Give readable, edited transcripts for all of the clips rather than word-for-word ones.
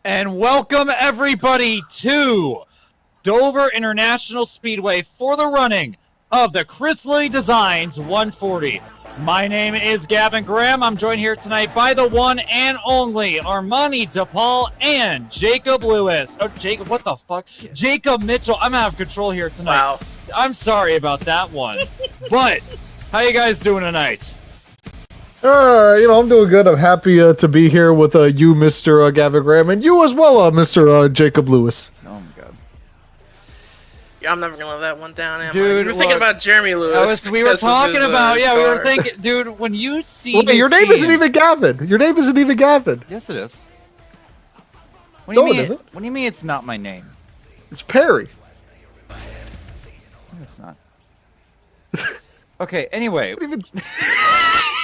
And welcome everybody to Dover International Speedway for the running of the Lilly Designs 140. My name is Gavin Graham. I'm joined here tonight by the one and only Armani DePaul and Jacob Lewis. Oh, Jacob, what the fuck? Jacob Mitchell. I'm out of control here tonight. Wow. I'm sorry about that one. But how you guys doing tonight? I'm doing good. I'm happy to be here with you, Mr. Gavin Graham, and you as well, Mr. Jacob Lewis. Oh my god. Yeah, I'm never gonna let that one down, am I? Dude, You were thinking about Jeremy Lewis. We were talking about, car. we were thinking, dude, when you see Wait, your name isn't even Gavin. Your name isn't even Gavin. Yes, it is. What No, it isn't. What do you mean it's not my name? It's Perry. No, it's not. Okay, anyway.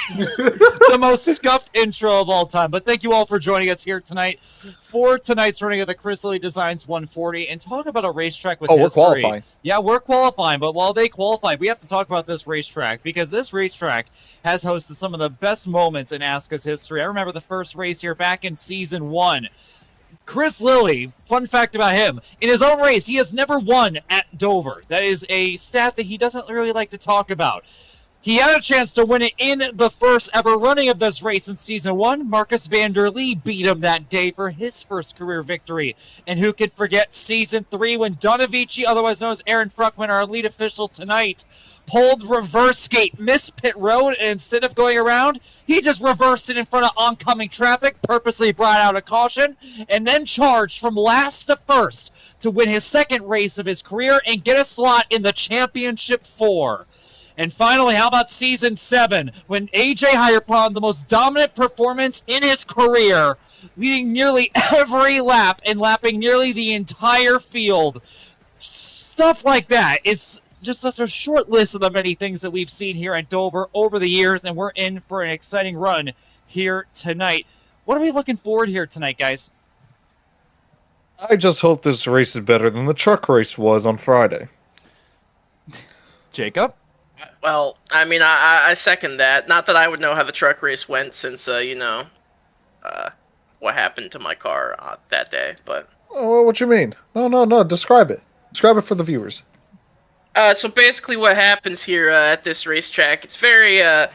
The most scuffed intro of all time. But thank you all for joining us here tonight for tonight's running of the Lilly Designs 140 and talk about a racetrack with history. We're qualifying. Yeah, we're qualifying, but while they qualify, we have to talk about this racetrack because this racetrack has hosted some of the best moments in ASCA's history. I remember the first race here back in season 1. Chris Lilly, fun fact about him, in his own race, he has never won at Dover. That is a stat that he doesn't really like to talk about. He had a chance to win it in the first ever running of this race in season 1. Marcus van der Lee beat him that day for his first career victory. And who could forget season 3 when Donavici, otherwise known as Aaron Fruckman, our lead official tonight, pulled reverse gate, missed pit road, and instead of going around, he just reversed it in front of oncoming traffic, purposely brought out a caution, and then charged from last to first to win his second race of his career and get a slot in the Championship 4. And finally, how about season 7, when AJ Hyder put on the most dominant performance in his career, leading nearly every lap and lapping nearly the entire field. Stuff like that. It's just such a short list of the many things that we've seen here at Dover over the years, and we're in for an exciting run here tonight. What are we looking forward here tonight, guys? I just hope this race is better than the truck race was on Friday. Jacob? Well, I mean, I second that. Not that I would know how the truck race went since, what happened to my car that day, but... Oh, what you mean? No. Describe it. Describe it for the viewers. So basically what happens here at this racetrack, it's very, I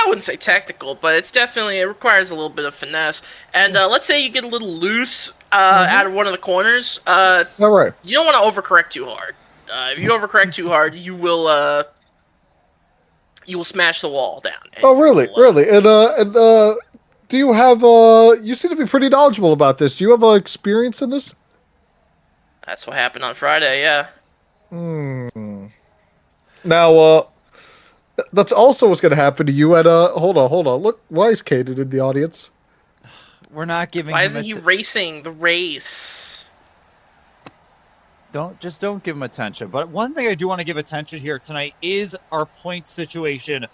wouldn't say technical, but it's definitely, it requires a little bit of finesse. And let's say you get a little loose out of one of the corners. All right. You don't want to overcorrect too hard. If you overcorrect too hard, you will smash the wall down. Oh, really? Really? And do you have, you seem to be pretty knowledgeable about this. Do you have experience in this? That's what happened on Friday, yeah. Now, that's also what's going to happen to you at, hold on. Look, why is Caden in the audience? We're not giving Why him isn't he racing the race? Don't give him attention. But one thing I do want to give attention here tonight is our point situation.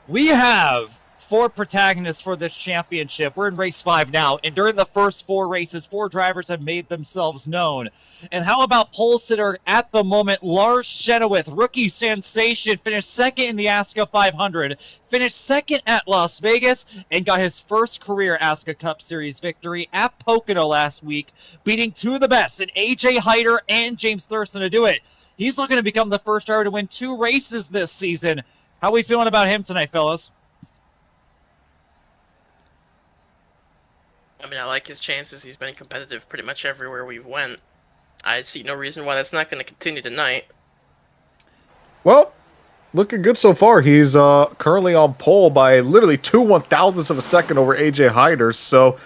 We have 4 protagonists for this championship. We're in race 5 now, and during the first 4 races, 4 drivers have made themselves known. And how about pole sitter at the moment, Lars Chenoweth, rookie sensation, finished second in the ASCA 500, finished second at Las Vegas, and got his first career ASCA Cup Series victory at Pocono last week, beating 2 of the best, and AJ Hyder and James Thurston to do it. He's looking to become the first driver to win 2 races this season. How are we feeling about him tonight, fellas? I mean, I like his chances. He's been competitive pretty much everywhere we've went. I see no reason why that's not going to continue tonight. Well, looking good so far. He's currently on pole by literally 2 1/1000ths of a second over AJ Hyder. So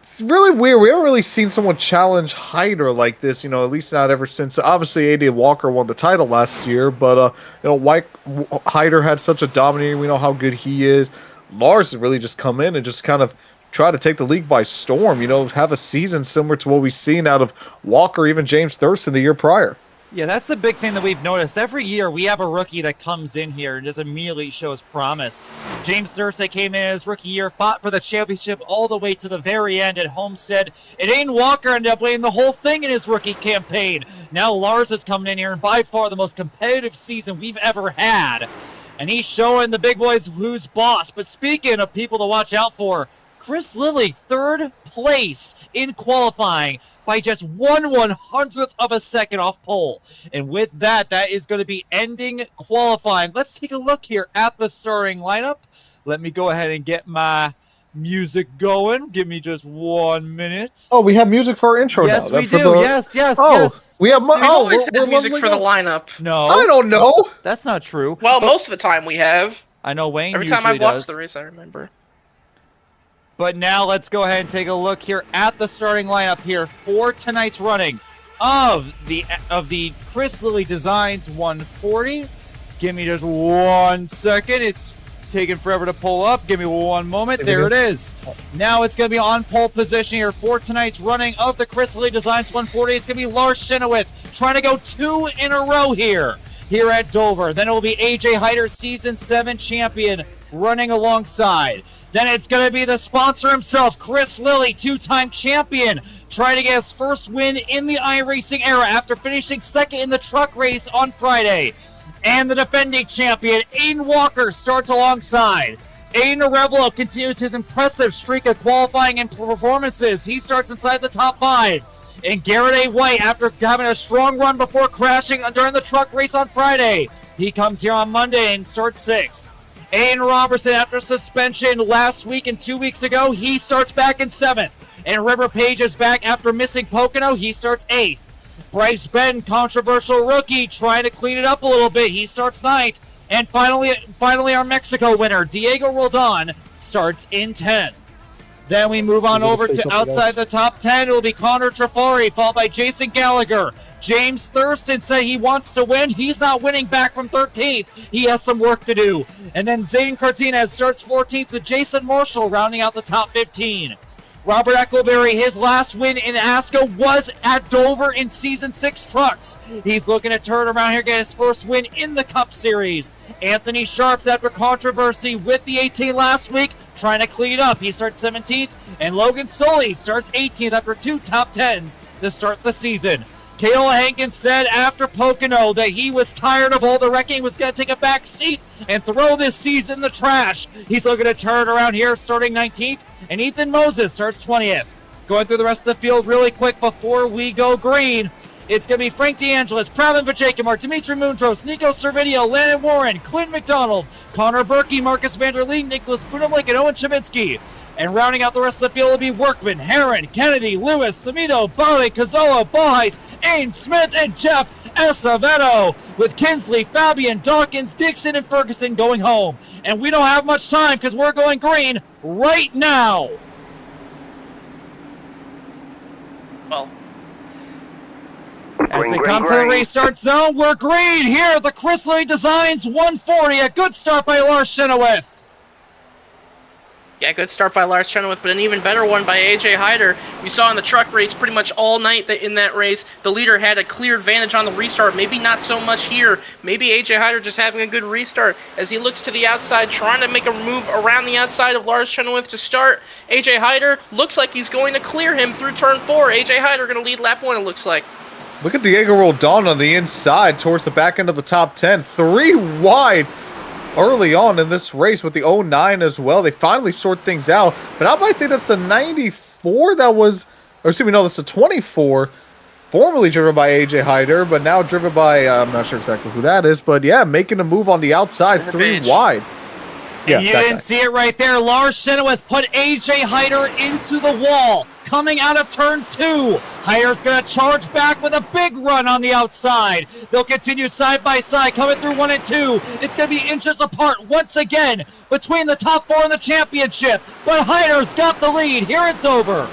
it's really weird. We haven't really seen someone challenge Hyder like this, at least not ever since. Obviously, AD Walker won the title last year, but Hyder had such a dominating. We know how good he is. Lars has really just come in and just kind of try to take the league by storm, have a season similar to what we've seen out of Walker, even James Thurston the year prior. Yeah, that's the big thing that we've noticed. Every year we have a rookie that comes in here and just immediately shows promise. James Thurston came in his rookie year, fought for the championship all the way to the very end at Homestead. And Aiden Walker ended up winning the whole thing in his rookie campaign. Now Lars is coming in here and by far the most competitive season we've ever had. And he's showing the big boys who's boss. But speaking of people to watch out for, Chris Lilly, 3rd place in qualifying by just 1/100th of a second off pole. And with that, that is going to be ending qualifying. Let's take a look here at the starting lineup. Let me go ahead and get my music going. Give me just 1 minute. Oh, we have music for our intro now. Yes, we For do. the- Yes. Oh, Yes. we have. We always we're have music lovely for the now. lineup. No, I don't know. that's not true. Well, most of the time we have. I know Wayne Every usually time I've watched does. the race, I remember. But now let's go ahead and take a look here at the starting lineup here for tonight's running of the Chris Lilly Designs 140. Give me just 1 second. It's taking forever to pull up. Give me 1 moment. There it is. Now it's going to be on pole position here for tonight's running of the Chris Lilly Designs 140. It's going to be Lars Chenoweth trying to go 2 in a row here at Dover. Then it will be AJ Hyder, Season 7 champion, running alongside. Then it's going to be the sponsor himself, Chris Lilly, 2-time champion, trying to get his first win in the iRacing era after finishing 2nd in the truck race on Friday. And the defending champion, Aiden Walker, starts alongside. Aiden Arevalo continues his impressive streak of qualifying and performances. He starts inside the top 5. And Garrett A. White, after having a strong run before crashing during the truck race on Friday, he comes here on Monday and starts 6th. Aiden Robertson, after suspension last week and 2 weeks ago, he starts back in 7th. And River Page is back after missing Pocono. He starts 8th. Bryce Benton, controversial rookie, trying to clean it up a little bit. He starts 9th. And finally our Mexico winner, Diego Roldan, starts in 10th. Then we move on over to outside the top 10. It will be Connor Trafari, followed by Jason Gallagher. James Thurston said he wants to win. He's not winning back from 13th. He has some work to do. And then Zane Cartinez starts 14th with Jason Marshall rounding out the top 15. Robert Eckleberry, his last win in ASCA was at Dover in Season 6 trucks. He's looking to turn around here, get his first win in the Cup Series. Anthony Sharps, after controversy with the 18 last week, trying to clean it up. He starts 17th. And Logan Soley starts 18th after 2 top 10s to start the season. Kayla Hankins said after Pocono that he was tired of all the wrecking, was going to take a back seat and throw this season in the trash. He's looking to turn around here, starting 19th, and Ethan Moses starts 20th. Going through the rest of the field really quick before we go green, it's going to be Frank DeAngelis, Pravin Vijaykumar, Dimitri Mundros, Nico Servideo, Landon Warren, Clint McDonald, Connor Berkey, Marcus Vanderlee, Nicholas Bunamlik, and Owen Cheminsky. And rounding out the rest of the field will be Workman, Heron, Kennedy, Lewis, Samito, Bali, Cazzola, Boheis, Ain Smith, and Jeff Acevedo, with Kinsley, Fabian, Dawkins, Dixon, and Ferguson going home. And we don't have much time because we're going green right now. Well, as they come to the restart zone, we're green here at the Chris Lilly Designs 140. A good start by Lars Chenoweth. yeah, good start by Lars Chenoweth, but an even better one by AJ Hyder. We saw in the truck race pretty much all night that in that race, the leader had a clear advantage on the restart. Maybe not so much here. Maybe AJ Hyder just having a good restart as he looks to the outside, trying to make a move around the outside of Lars Chenoweth to start. AJ Hyder looks like he's going to clear him through turn 4. AJ Hyder going to lead lap 1, it looks like. Look at Diego Roldan on the inside towards the back end of the top 10. 3 wide early on in this race with the 09 as well. They finally sort things out. But I might think that's the 94 that was, or excuse me, no, that's the 24, formerly driven by AJ Hyder, but now driven by, I'm not sure exactly who that is, but yeah, making a move on the outside, 3 wide. And you didn't see it right there. Lars Chenoweth put AJ Hyder into the wall. Coming out of turn 2. Hyder's going to charge back with a big run on the outside. They'll continue side by side, coming through 1 and 2. It's going to be inches apart once again between the top 4 in the championship. But Hyder's got the lead here at Dover.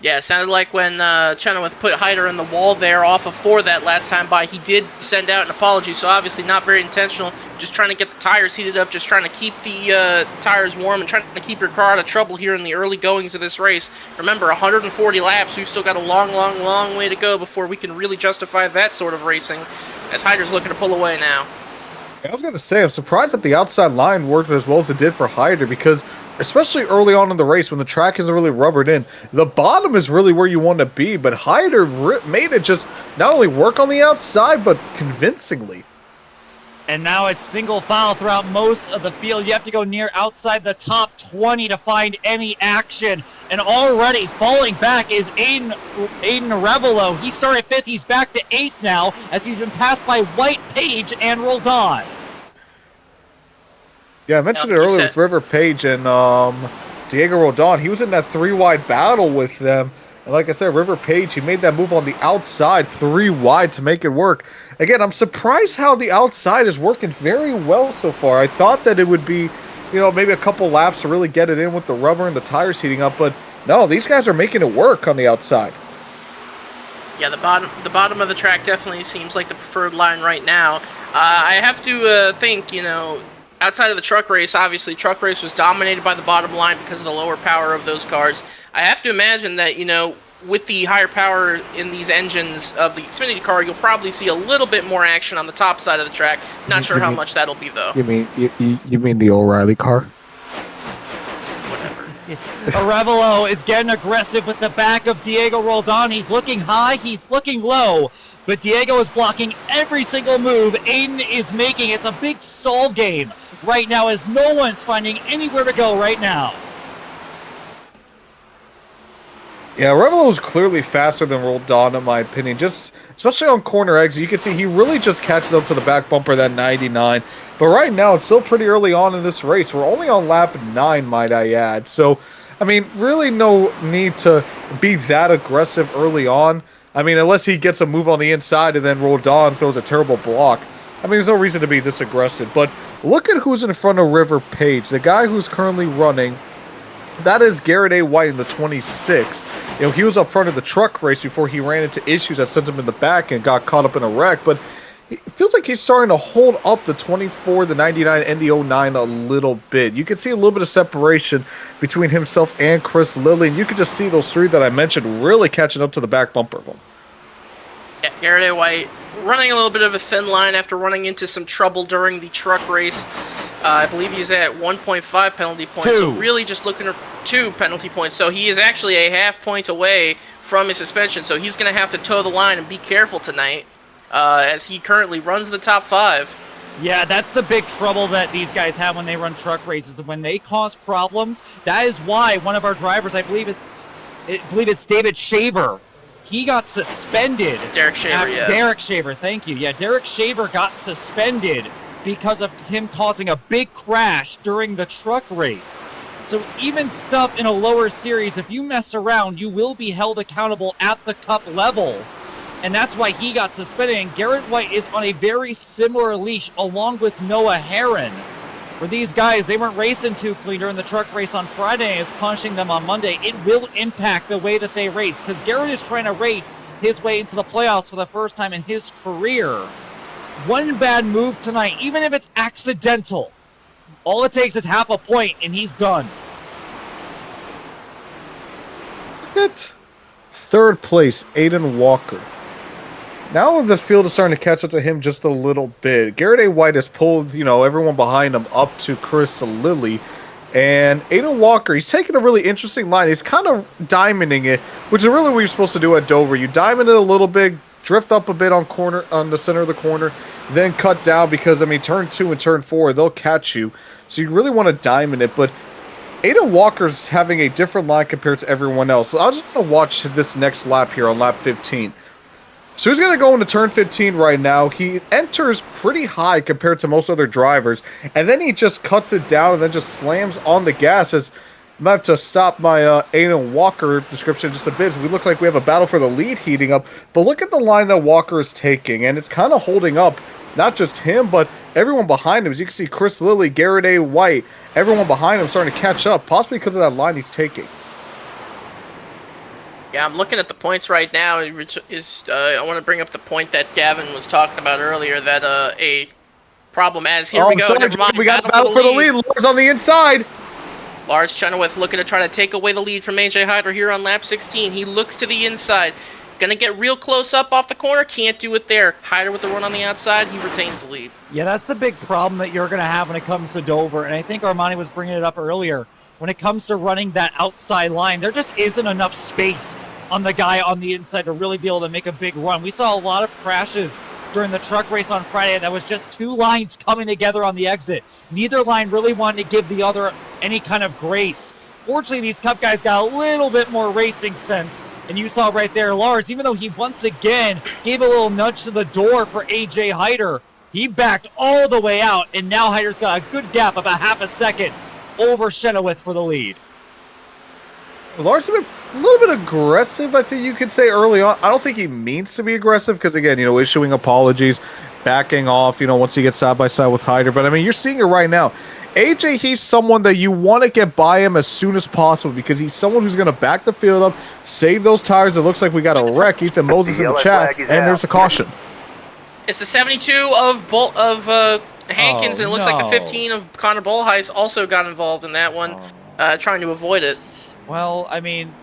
Yeah, it sounded like when Chenoweth put Hyder in the wall there off of 4 that last time by, he did send out an apology, so obviously not very intentional, just trying to get the tires heated up, just trying to keep the tires warm and trying to keep your car out of trouble here in the early goings of this race. Remember, 140 laps, we've still got a long way to go before we can really justify that sort of racing, as Hyder's looking to pull away now. I was going to say, I'm surprised that the outside line worked as well as it did for Hyder, because especially early on in the race when the track isn't really rubbered in, the bottom is really where you want to be, but Hyder made it just not only work on the outside, but convincingly. And now it's single file throughout most of the field. You have to go near outside the top 20 to find any action. And already falling back is Aiden Arevalo. He started 5th. He's back to 8th now as he's been passed by White, Page, and Roldan. Yeah, I mentioned it earlier with River Page and Diego Roldan. He was in that 3-wide battle with them. And like I said, River Page, he made that move on the outside 3-wide to make it work. Again, I'm surprised how the outside is working very well so far. I thought that it would be, maybe a couple laps to really get it in with the rubber and the tires heating up. But no, these guys are making it work on the outside. Yeah, the bottom of the track definitely seems like the preferred line right now. I have to think, outside of the truck race, obviously, truck race was dominated by the bottom line because of the lower power of those cars. I have to imagine that, with the higher power in these engines of the Xfinity car, you'll probably see a little bit more action on the top side of the track. Not sure how much that'll be, though. You mean the O'Reilly car? Whatever. Arevalo is getting aggressive with the back of Diego Roldan. He's looking high, he's looking low, but Diego is blocking every single move Aiden is making. It's a big stall game right now as no one's finding anywhere to go right now. Yeah, Arevalo is clearly faster than Roldan, in my opinion. Just especially on corner exit, you can see he really just catches up to the back bumper of that 99. But right now, it's still pretty early on in this race. We're only on lap 9, might I add. So, really no need to be that aggressive early on. Unless he gets a move on the inside and then Roldan throws a terrible block. There's no reason to be this aggressive. But look at who's in front of River Page. The guy who's currently running, that is Garrett A. White in the 26. He was up front of the truck race before he ran into issues that sent him in the back and got caught up in a wreck. But it feels like he's starting to hold up the 24, the 99, and the 09 a little bit. You can see a little bit of separation between himself and Chris Lilly. And you can just see those three that I mentioned really catching up to the back bumper of him. Yeah, Garrett A. White running a little bit of a thin line after running into some trouble during the truck race. I believe he's at 1.5 penalty points. 2. So really just looking at 2 penalty points. So he is actually a half point away from his suspension. So he's going to have to toe the line and be careful tonight as he currently runs the top 5. Yeah, that's the big trouble that these guys have when they run truck races. When they cause problems, that is why one of our drivers, I believe it's David Shaver, he got suspended. Derek Shaver, yeah. Derek Shaver, thank you. Yeah, Derek Shaver got suspended because of him causing a big crash during the truck race. So even stuff in a lower series, if you mess around, you will be held accountable at the cup level. And that's why he got suspended. And Garrett White is on a very similar leash along with Noah Herron. For these guys, they weren't racing too clean during the truck race on Friday, and it's punishing them on Monday. It will impact the way that they race, because Garrett is trying to race his way into the playoffs for the first time in his career. One bad move tonight, even if it's accidental, all it takes is half a point, and he's done. At third place, Aiden Walker. Now the field is starting to catch up to him just a little bit. Garrett A. White has pulled, everyone behind him up to Chris Lilly. And Aiden Walker, he's taking a really interesting line. He's kind of diamonding it, which is really what you're supposed to do at Dover. You diamond it a little bit, drift up a bit on the center of the corner, then cut down because, turn 2 and turn 4, they'll catch you. So you really want to diamond it. But Aiden Walker's having a different line compared to everyone else. So I'm just going to watch this next lap here on lap 15. So he's going to go into turn 15 right now. He enters pretty high compared to most other drivers, and then he just cuts it down and then just slams on the gas. As I might have to stop my Aiden Walker description just a bit. We look like we have a battle for the lead heating up, but look at the line that Walker is taking, and it's kind of holding up not just him, but everyone behind him. As you can see, Chris Lilly, Garrett A. White, everyone behind him starting to catch up, possibly because of that line he's taking. Yeah, I'm looking at the points right now. I want to bring up the point that Gavin was talking about earlier, that a problem as here we go. Sorry, Never mind. we got battle for the lead. Lars on the inside. Lars Chenoweth looking to try to take away the lead from AJ Hyder here on lap 16. He looks to the inside. Gonna get real close up off the corner. Can't do it there. Hyder with the run on the outside. He retains the lead. Yeah, that's the big problem that you're going to have when it comes to Dover. And I think Armani was bringing it up earlier. When it comes to running that outside line, there just isn't enough space on the guy on the inside to really be able to make a big run. We saw a lot of crashes during the truck race on Friday that was just two lines coming together on the exit. Neither line really wanted to give the other any kind of grace. Fortunately, these Cup guys got a little bit more racing sense, and you saw right there, Lars, even though he once again gave a little nudge to the door for AJ Hyder, he backed all the way out, and now Hyder's got a good gap, about half a second, over Chenoweth for the lead. Lars has been a little bit aggressive, I think you could say, early on. I don't think he means to be aggressive because, again, issuing apologies, backing off, once he gets side by side with Hyder. But, I mean, you're seeing it right now. AJ, he's someone that you want to get by him as soon as possible because he's someone who's going to back the field up, save those tires. It looks like we got a wreck. Ethan Moses in the chat, and there's a caution. It's the 72 of Hankins, and it looks like the 15 of Connor Bolheis also got involved in that one, trying to avoid it. Well, I mean,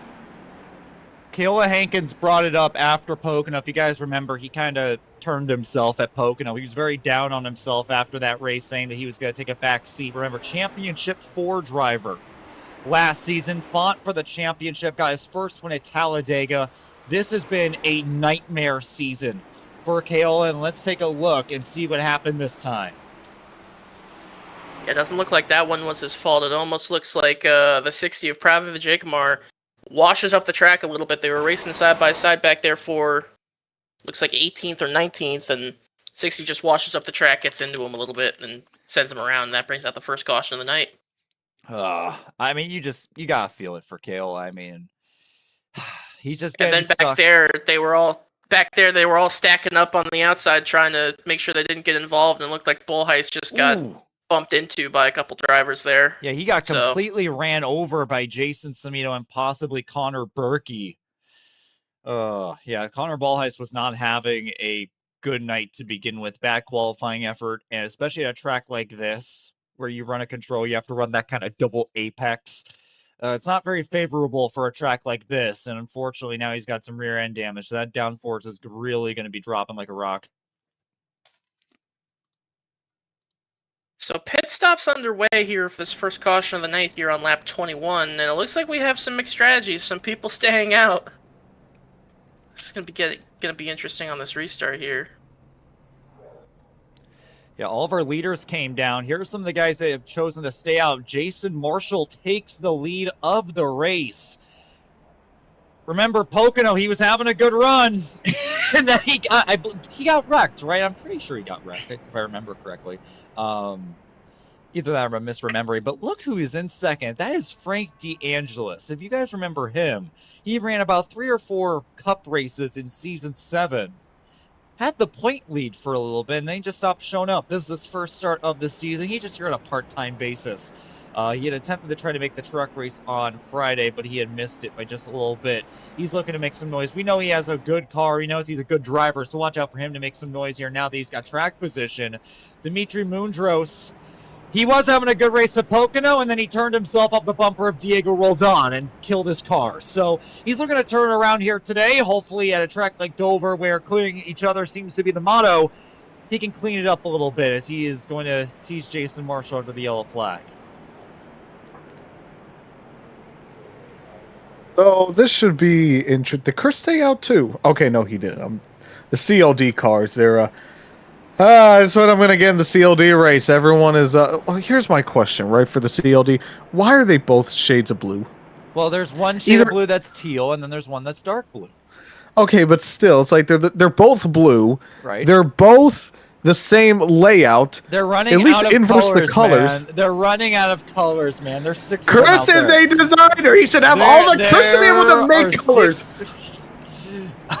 Keola Hankins brought it up after Pocono. If you guys remember, he kind of turned himself at Pocono. He was very down on himself after that race, saying that he was going to take a back seat. Remember, Championship 4 driver last season, fought for the championship, got his first win at Talladega. This has been a nightmare season for Keola, and let's take a look and see what happened this time. Yeah, it doesn't look like that one was his fault. It almost looks like the 60 of Pravi Vijayakumar washes up the track a little bit. They were racing side by side back there for, looks like 18th or 19th, and 60 just washes up the track, gets into him a little bit, and sends him around, and that brings out the first caution of the night. I mean, you gotta feel it for Keola. I mean, he's just getting and then back stuck. there, they were all stacking up on the outside, trying to make sure they didn't get involved, and it looked like Bolheis just got bumped into by a couple drivers there. Yeah, he got completely ran over by Jason Samito and possibly Connor Berkey. Yeah, Connor Bolheis was not having a good night to begin with. Bad qualifying effort, and especially at a track like this, where you run a control, you have to run that kind of double apex. It's not very favorable for a track like this, and unfortunately now he's got some rear end damage, so that downforce is really going to be dropping like a rock. So pit stops underway here for this first caution of the night here on lap 21, and it looks like we have some mixed strategies, some people staying out. This is gonna be interesting on this restart here. Yeah, all of our leaders came down. Here are some of the guys that have chosen to stay out. Jason Marshall takes the lead of the race. Remember, Pocono, he was having a good run, and then he got wrecked, right? I'm pretty sure he got wrecked, if I remember correctly. Either that or I'm misremembering, but look who is in second. That is Frank DeAngelis. If you guys remember him, he ran about 3 or 4 cup races in season 7. Had the point lead for a little bit, and then he just stopped showing up. This is his first start of the season. He's just here on a part-time basis. He had attempted to try to make the truck race on Friday, but he had missed it by just a little bit. He's looking to make some noise. We know he has a good car. He knows he's a good driver, so watch out for him to make some noise here now that he's got track position. Dimitri Mundros, he was having a good race at Pocono, and then he turned himself off the bumper of Diego Roldan and killed his car. So he's looking to turn around here today, hopefully at a track like Dover, where clearing each other seems to be the motto. He can clean it up a little bit as he is going to teach Jason Marshall to the yellow flag. So this should be interesting. Did Chris stay out too? Okay, no, he didn't. The CLD cars, they're that's what I'm going to get in the CLD race. Everyone is, well, here's my question, right, for the CLD. Why are they both shades of blue? Well, there's one shade of blue that's teal, and then there's one that's dark blue. Okay, but still, it's like they're both blue. Right. They're both the same layout. They're running at least out of inverse colors, the colors. Man. They're running out of colors, man. There's 6 Chris is a designer. He should have all the Chris to be able to make colors.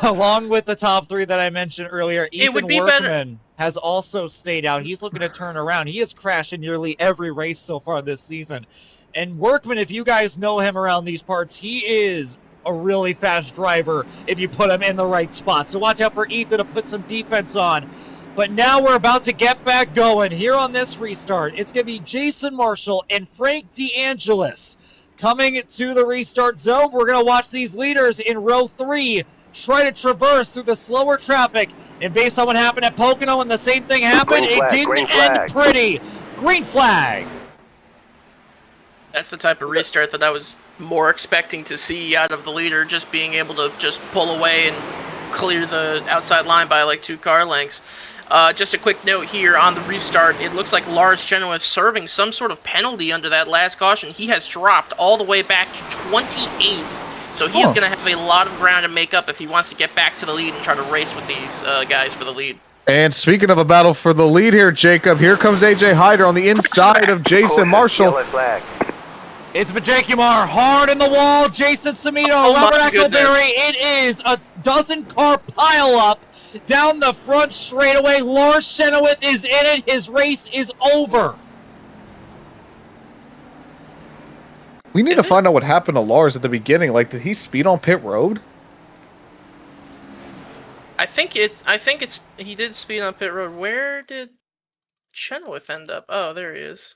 Along with the top 3 that I mentioned earlier, Ethan Workman better. has also stayed out. He's looking to turn around. He has crashed in nearly every race so far this season. And Workman, if you guys know him around these parts, he is a really fast driver if you put him in the right spot. So watch out for Ethan to put some defense on. But now we're about to get back going here on this restart. It's going to be Jason Marshall and Frank DeAngelis coming to the restart zone. We're going to watch these leaders in row 3 try to traverse through the slower traffic. And based on what happened at Pocono and the same thing happened, it didn't end pretty. Green flag. That's the type of restart that I was more expecting to see out of the leader, just being able to just pull away and clear the outside line by like 2 car lengths. Just a quick note here on the restart. It looks like Lars Chenoweth serving some sort of penalty under that last caution. He has dropped all the way back to 28th. So he is going to have a lot of ground to make up if he wants to get back to the lead and try to race with these guys for the lead. And speaking of a battle for the lead here, Jacob, here comes AJ Hyder on the inside of Jason Marshall. It's Vajakumar hard in the wall. Jason Semito, Robert Eckleberry. It is a 12-car pileup down the front straightaway. Lars Chenoweth is in it. His race is over. We need to find out what happened to Lars at the beginning. Like, did he speed on pit road? I think he did speed on pit road. Where did Chenoweth end up? Oh, there he is.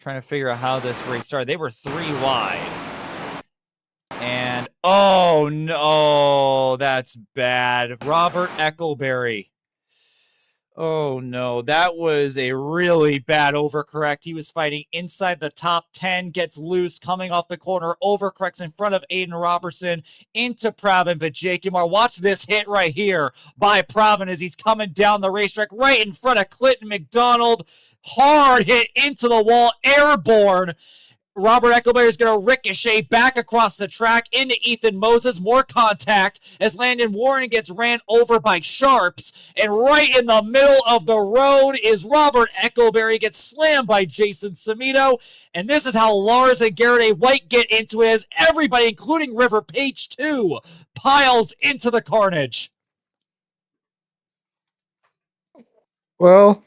Trying to figure out how this race started. They were 3 wide. And, oh no, that's bad. Robert Eckleberry. Oh no, that was a really bad overcorrect. He was fighting inside the top 10, gets loose, coming off the corner, overcorrects in front of Aiden Robertson into Pravin Vajakumar. Watch this hit right here by Pravin as he's coming down the racetrack right in front of Clinton McDonald. Hard hit into the wall, airborne. Robert Eckleberry is going to ricochet back across the track into Ethan Moses. More contact as Landon Warren gets ran over by Sharps. And right in the middle of the road is Robert Eckleberry, gets slammed by Jason Semito. And this is how Lars and Garrett A. White get into it as everybody, including River Page 2, piles into the carnage. Well,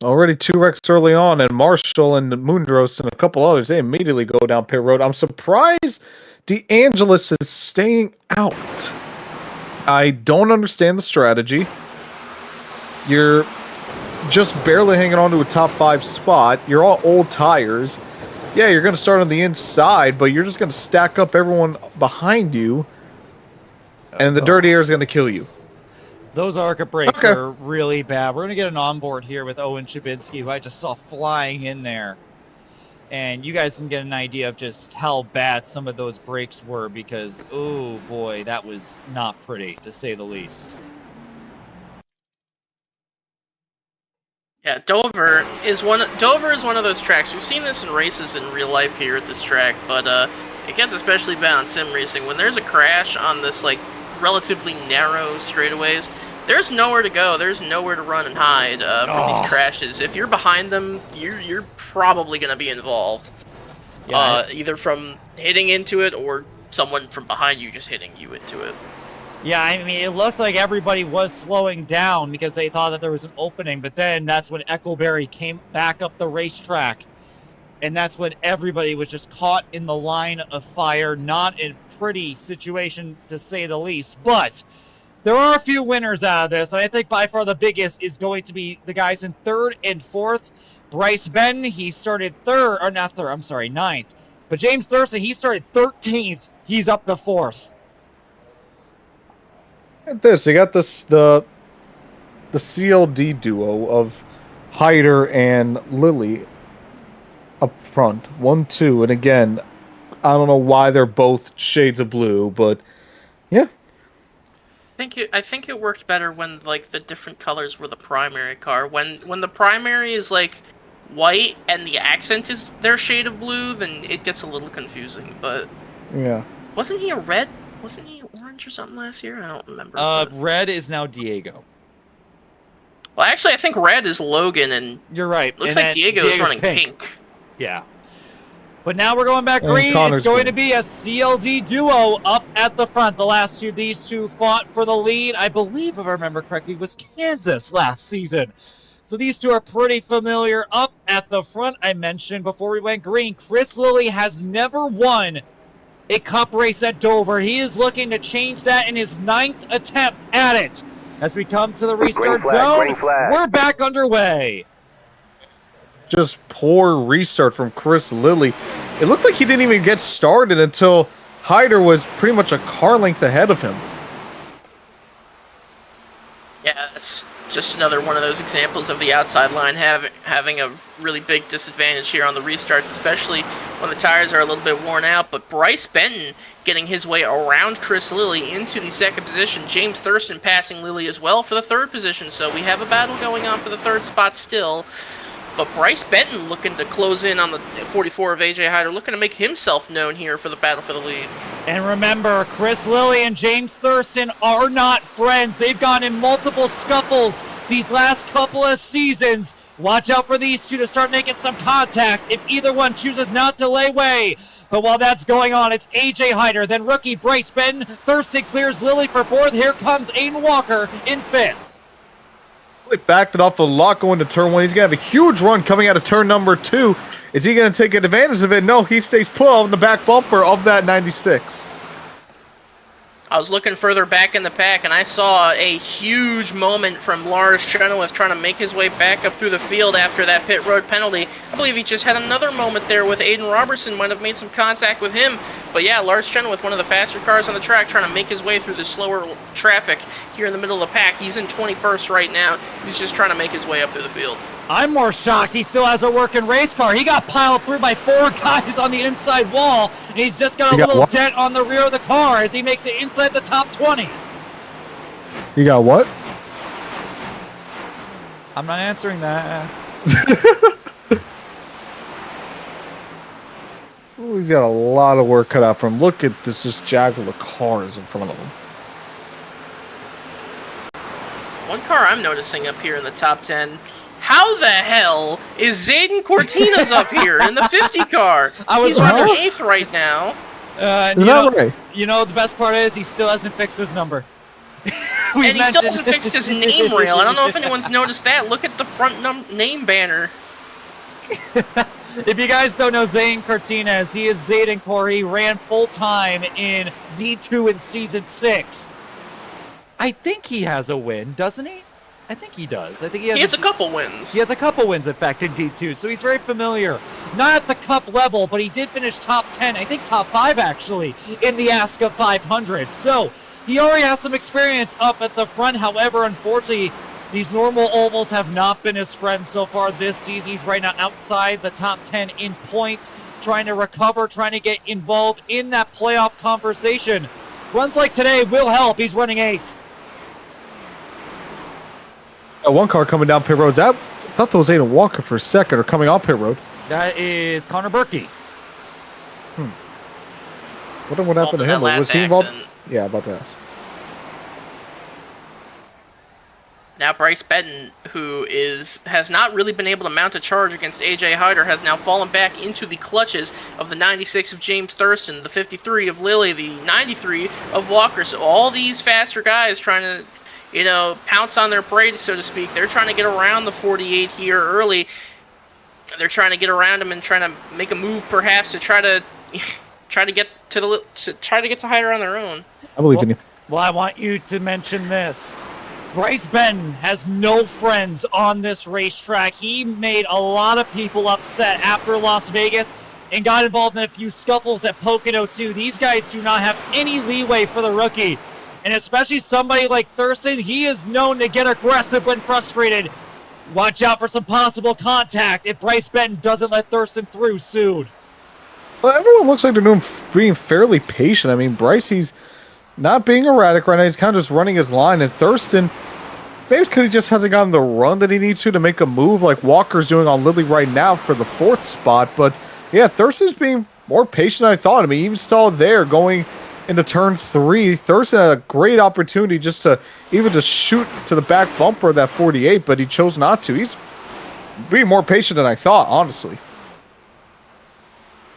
already 2 wrecks early on, and Marshall and Mundros and a couple others, they immediately go down pit road. I'm surprised DeAngelis is staying out. I don't understand the strategy. You're just barely hanging on to a top 5 spot. You're all old tires. Yeah, you're going to start on the inside, but you're just going to stack up everyone behind you, and the dirty air is going to kill you. Those ARCA brakes are really bad. We're going to get an onboard here with Owen Chabinski, who I just saw flying in there. And you guys can get an idea of just how bad some of those brakes were because, oh boy, that was not pretty, to say the least. Yeah, Dover is one of those tracks. We've seen this in races in real life here at this track, but it gets especially bad on sim racing. When there's a crash on this, like, relatively narrow straightaways, there's nowhere to go. There's nowhere to run and hide from these crashes. If you're behind them, you're probably going to be involved. Yeah. Either from hitting into it or someone from behind you just hitting you into it. Yeah, I mean, it looked like everybody was slowing down because they thought that there was an opening, but then that's when Eckleberry came back up the racetrack, and that's when everybody was just caught in the line of fire. Not a pretty situation, to say the least, but there are a few winners out of this, and I think by far the biggest is going to be the guys in 3rd and 4th. Bryce Benton, he started 9th. But James Thurston, he started 13th. He's up to 4th. At this, you got this the CLD duo of Hyder and Lilly up front, 1-2, and again, I don't know why they're both shades of blue, but yeah. I think it worked better when like the different colors were the primary car. When the primary is like white and the accent is their shade of blue, then it gets a little confusing. But yeah, wasn't he a red? Wasn't he orange or something last year? I don't remember. Red is now Diego. Well, actually, I think red is Logan, and you're right. Looks like Diego is running pink. Yeah. But now we're going back green. It's going to be a CLD duo up at the front. The last two, these two fought for the lead. I believe, if I remember correctly, was Kansas last season. So these two are pretty familiar. Up at the front, I mentioned before we went green, Chris Lilly has never won a cup race at Dover. He is looking to change that in his 9th attempt at it. As we come to the restart zone, we're back underway. Just poor restart from Chris Lilly. It looked like he didn't even get started until Hyder was pretty much a car length ahead of him. Yeah, Just another one of those examples of the outside line having a really big disadvantage here on the restarts, especially when the tires are a little bit worn out. But Bryce Benton getting his way around Chris Lilly into the second position. James Thurston passing Lilly as well for the third position. So we have a battle going on for the third spot still. But Bryce Benton looking to close in on the 44 of AJ Hyder, looking to make himself known here for the battle for the lead. And remember, Chris Lilly and James Thurston are not friends. They've gone in multiple scuffles these last couple of seasons. Watch out for these two to start making some contact if either one chooses not to lay way. But while that's going on, it's AJ Hyder, then rookie Bryce Benton. Thurston clears Lilly for fourth. Here comes Aiden Walker in fifth. Really backed it off a lot going to turn one. He's going to have a huge run coming out of turn number 2. Is he going to take advantage of it? No, he stays put on the back bumper of that 96. I was looking further back in the pack, and I saw a huge moment from Lars Chenoweth trying to make his way back up through the field after that pit road penalty. I believe he just had another moment there with Aiden Robertson, might have made some contact with him. But yeah, Lars Chenoweth, one of the faster cars on the track, trying to make his way through the slower traffic here in the middle of the pack. He's in 21st right now. He's just trying to make his way up through the field. I'm more shocked he still has a working race car. He got piled through by 4 guys on the inside wall, and he's just got a little dent on the rear of the car as he makes it inside the top 20. You got what? I'm not answering that. Ooh, he's got a lot of work cut out for him. Look at this just jackal of cars in front of him. One car I'm noticing up here in the top 10. How the hell is Zayden Cortina's up here in the 50 car? He's running 8th right now. You know, the best part is he still hasn't fixed his number. And he still hasn't fixed his name rail. I don't know if anyone's noticed that. Look at the front name banner. If you guys don't know Zayden Cortinas, he is Zayden Corey. He ran full-time in D2 in Season 6. I think he has a win, doesn't he? I think he does. I think he has a couple wins. He has a couple wins, in fact, in D2, so he's very familiar. Not at the Cup level, but he did finish top 10, I think top 5, actually, in the ASCA 500. So he already has some experience up at the front. However, unfortunately, these normal ovals have not been his friend so far this season. He's right now outside the top 10 in points, trying to recover, trying to get involved in that playoff conversation. Runs like today will help. He's running 8th. One car coming down pit road. I thought that was Aiden Walker for a second, or coming off pit road. That is Connor Berkey. What happened to him? Was he involved? Yeah, about to ask. Now Bryce Benton, who has not really been able to mount a charge against AJ Hyder, has now fallen back into the clutches of the 96 of James Thurston, the 53 of Lilly, the 93 of Walker. So all these faster guys trying to, pounce on their prey, so to speak. They're trying to get around the 48 here early. They're trying to get around him and trying to make a move, perhaps, to try to get to Hyder on their own. I believe in you. Well, I want you to mention this. Bryce Benton has no friends on this racetrack. He made a lot of people upset after Las Vegas and got involved in a few scuffles at Pocono too. These guys do not have any leeway for the rookie. And especially somebody like Thurston, he is known to get aggressive when frustrated. Watch out for some possible contact if Bryce Benton doesn't let Thurston through soon. Well, everyone looks like they're being fairly patient. I mean, Bryce, he's not being erratic right now. He's kind of just running his line. And Thurston, maybe it's because he just hasn't gotten the run that he needs to make a move like Walker's doing on Lilly right now for the 4th spot. But yeah, Thurston's being more patient than I thought. I mean, even saw there going into turn 3, Thurston had a great opportunity just to shoot to the back bumper of that 48, but he chose not to. He's being more patient than I thought, honestly.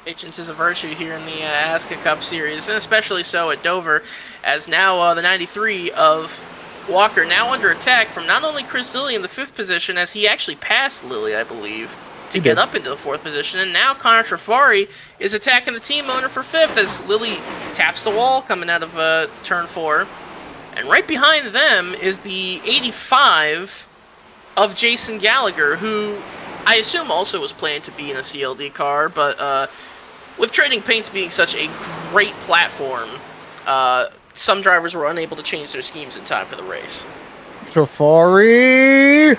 Patience is a virtue here in the ASCA Cup Series, and especially so at Dover, as now the 93 of Walker now under attack from not only Chris Lilly in the 5th position, as he actually passed Lilly, I believe, to get up into the 4th position, and now Connor Trafari is attacking the team owner for 5th as Lilly taps the wall coming out of turn 4. And right behind them is the 85 of Jason Gallagher, who I assume also was planned to be in a CLD car, but with Trading Paints being such a great platform, some drivers were unable to change their schemes in time for the race. Trafari.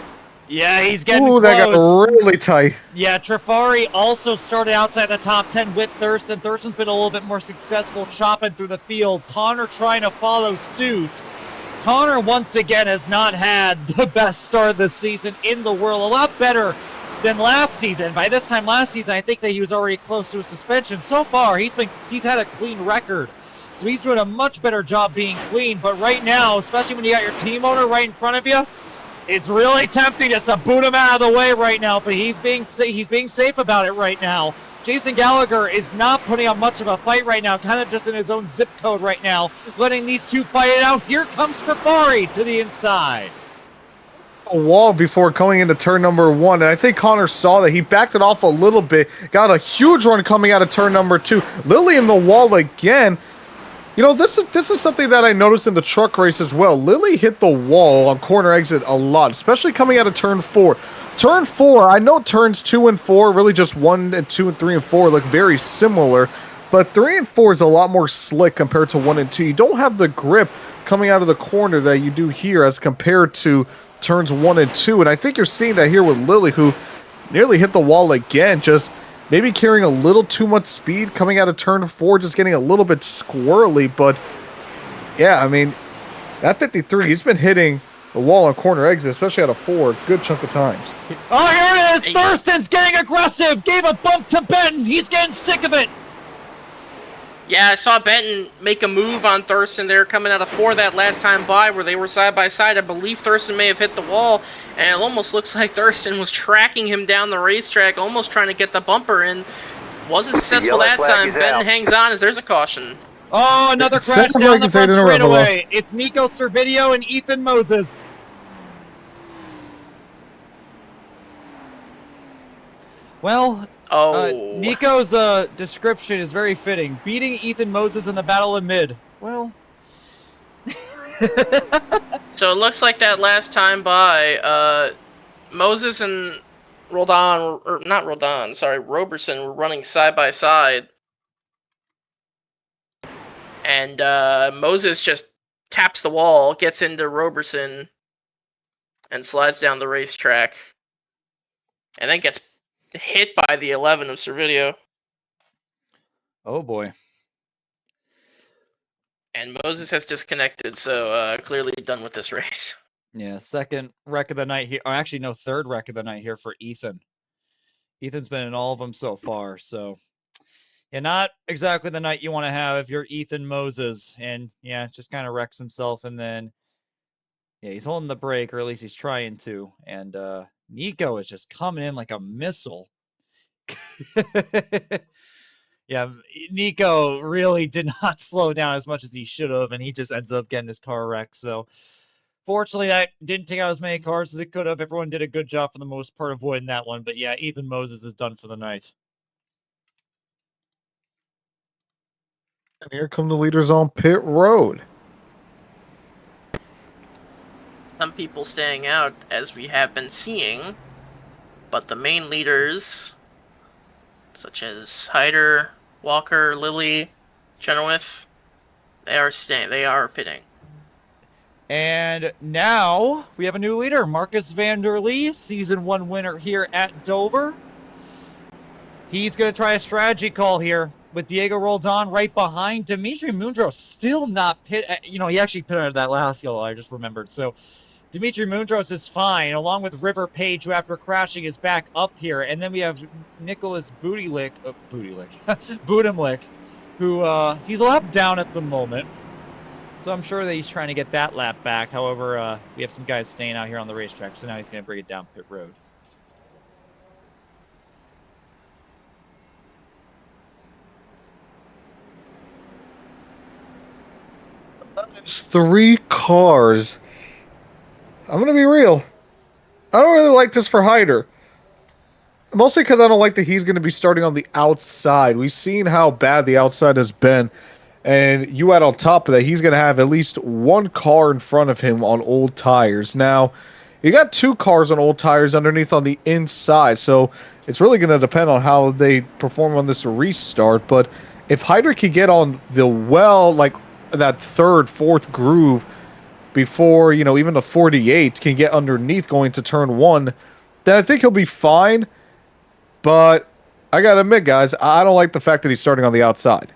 Yeah, he's getting Ooh, close. that got really tight. Yeah, Trafari also started outside the top 10 with Thurston. Thurston's been a little bit more successful chopping through the field. Connor trying to follow suit. Connor, once again, has not had the best start of the season in the world. A lot better than last season. By this time last season, I think that he was already close to a suspension. So far, he's had a clean record. So he's doing a much better job being clean. But right now, especially when you got your team owner right in front of you, it's really tempting just to boot him out of the way right now, but he's being safe about it right now. Jason Gallagher is not putting up much of a fight right now, kind of just in his own zip code right now, letting these two fight it out. Here comes Trafari to the inside. A wall before coming into turn number 1, and I think Connor saw that. He backed it off a little bit, got a huge run coming out of turn number 2. Lilly in the wall again. You know, this is something that I noticed in the truck race as well. Lilly hit the wall on corner exit a lot, especially coming out of turn 4. Turn 4, I know turns 2 and 4, really just 1 and 2 and 3 and 4 look very similar, but 3 and 4 is a lot more slick compared to 1 and 2. You don't have the grip coming out of the corner that you do here as compared to turns 1 and 2, and I think you're seeing that here with Lilly, who nearly hit the wall again, just maybe carrying a little too much speed coming out of turn 4, just getting a little bit squirrely. But yeah, I mean, that 53, he's been hitting the wall on corner exit, especially out of 4, a good chunk of times. Oh, here it is! Thurston's getting aggressive! Gave a bump to Benton! He's getting sick of it! Yeah, I saw Benton make a move on Thurston there coming out of 4 that last time by where they were side by side. I believe Thurston may have hit the wall, and it almost looks like Thurston was tracking him down the racetrack, almost trying to get the bumper in. Wasn't successful that time. Benton hangs on as there's a caution. Oh, another crash down the front straightaway. It's Nico Servideo and Ethan Moses. Well, Nico's description is very fitting. Beating Ethan Moses in the battle in mid. Well. So it looks like that last time by, Moses and Roberson were running side by side. And Moses just taps the wall, gets into Roberson, and slides down the racetrack. And then gets hit by the 11 of Servideo. Oh boy. And Moses has disconnected, so clearly done with this race. Yeah, second wreck of the night here. Or actually, no, third wreck of the night here for Ethan. Ethan's been in all of them so far, so yeah, not exactly the night you want to have if you're Ethan Moses. And yeah, just kind of wrecks himself, and then yeah, he's holding the brake, or at least he's trying to. And Nico is just coming in like a missile. Yeah, Nico really did not slow down as much as he should have, and he just ends up getting his car wrecked. So fortunately, that didn't take out as many cars as it could have. Everyone did a good job for the most part avoiding that one. But yeah, Ethan Moses is done for the night. And here come the leaders on pit road. Some people staying out, as we have been seeing, but the main leaders, such as Hyder, Walker, Lilly, Chenoweth, they are pitting. And now we have a new leader, Marcus van der Lee, season 1 winner here at Dover. He's going to try a strategy call here with Diego Roldan right behind. Dimitri Mundros still not pit. You know, he actually pitted out that last yellow, I just remembered. So Dimitri Mundros is fine, along with River Page, who after crashing is back up here. And then we have Nicholas Budimlik, who he's a lap down at the moment. So I'm sure that he's trying to get that lap back. However, we have some guys staying out here on the racetrack, so now he's going to bring it down pit road. It's 3 cars. I'm going to be real. I don't really like this for Hyder. Mostly because I don't like that he's going to be starting on the outside. We've seen how bad the outside has been. And you add on top of that, he's going to have at least 1 car in front of him on old tires. Now, you got 2 cars on old tires underneath on the inside. So it's really going to depend on how they perform on this restart. But if Hyder can get on the that 3rd, 4th groove, before, even the 48 can get underneath going to turn 1, then I think he'll be fine. But I got to admit, guys, I don't like the fact that he's starting on the outside.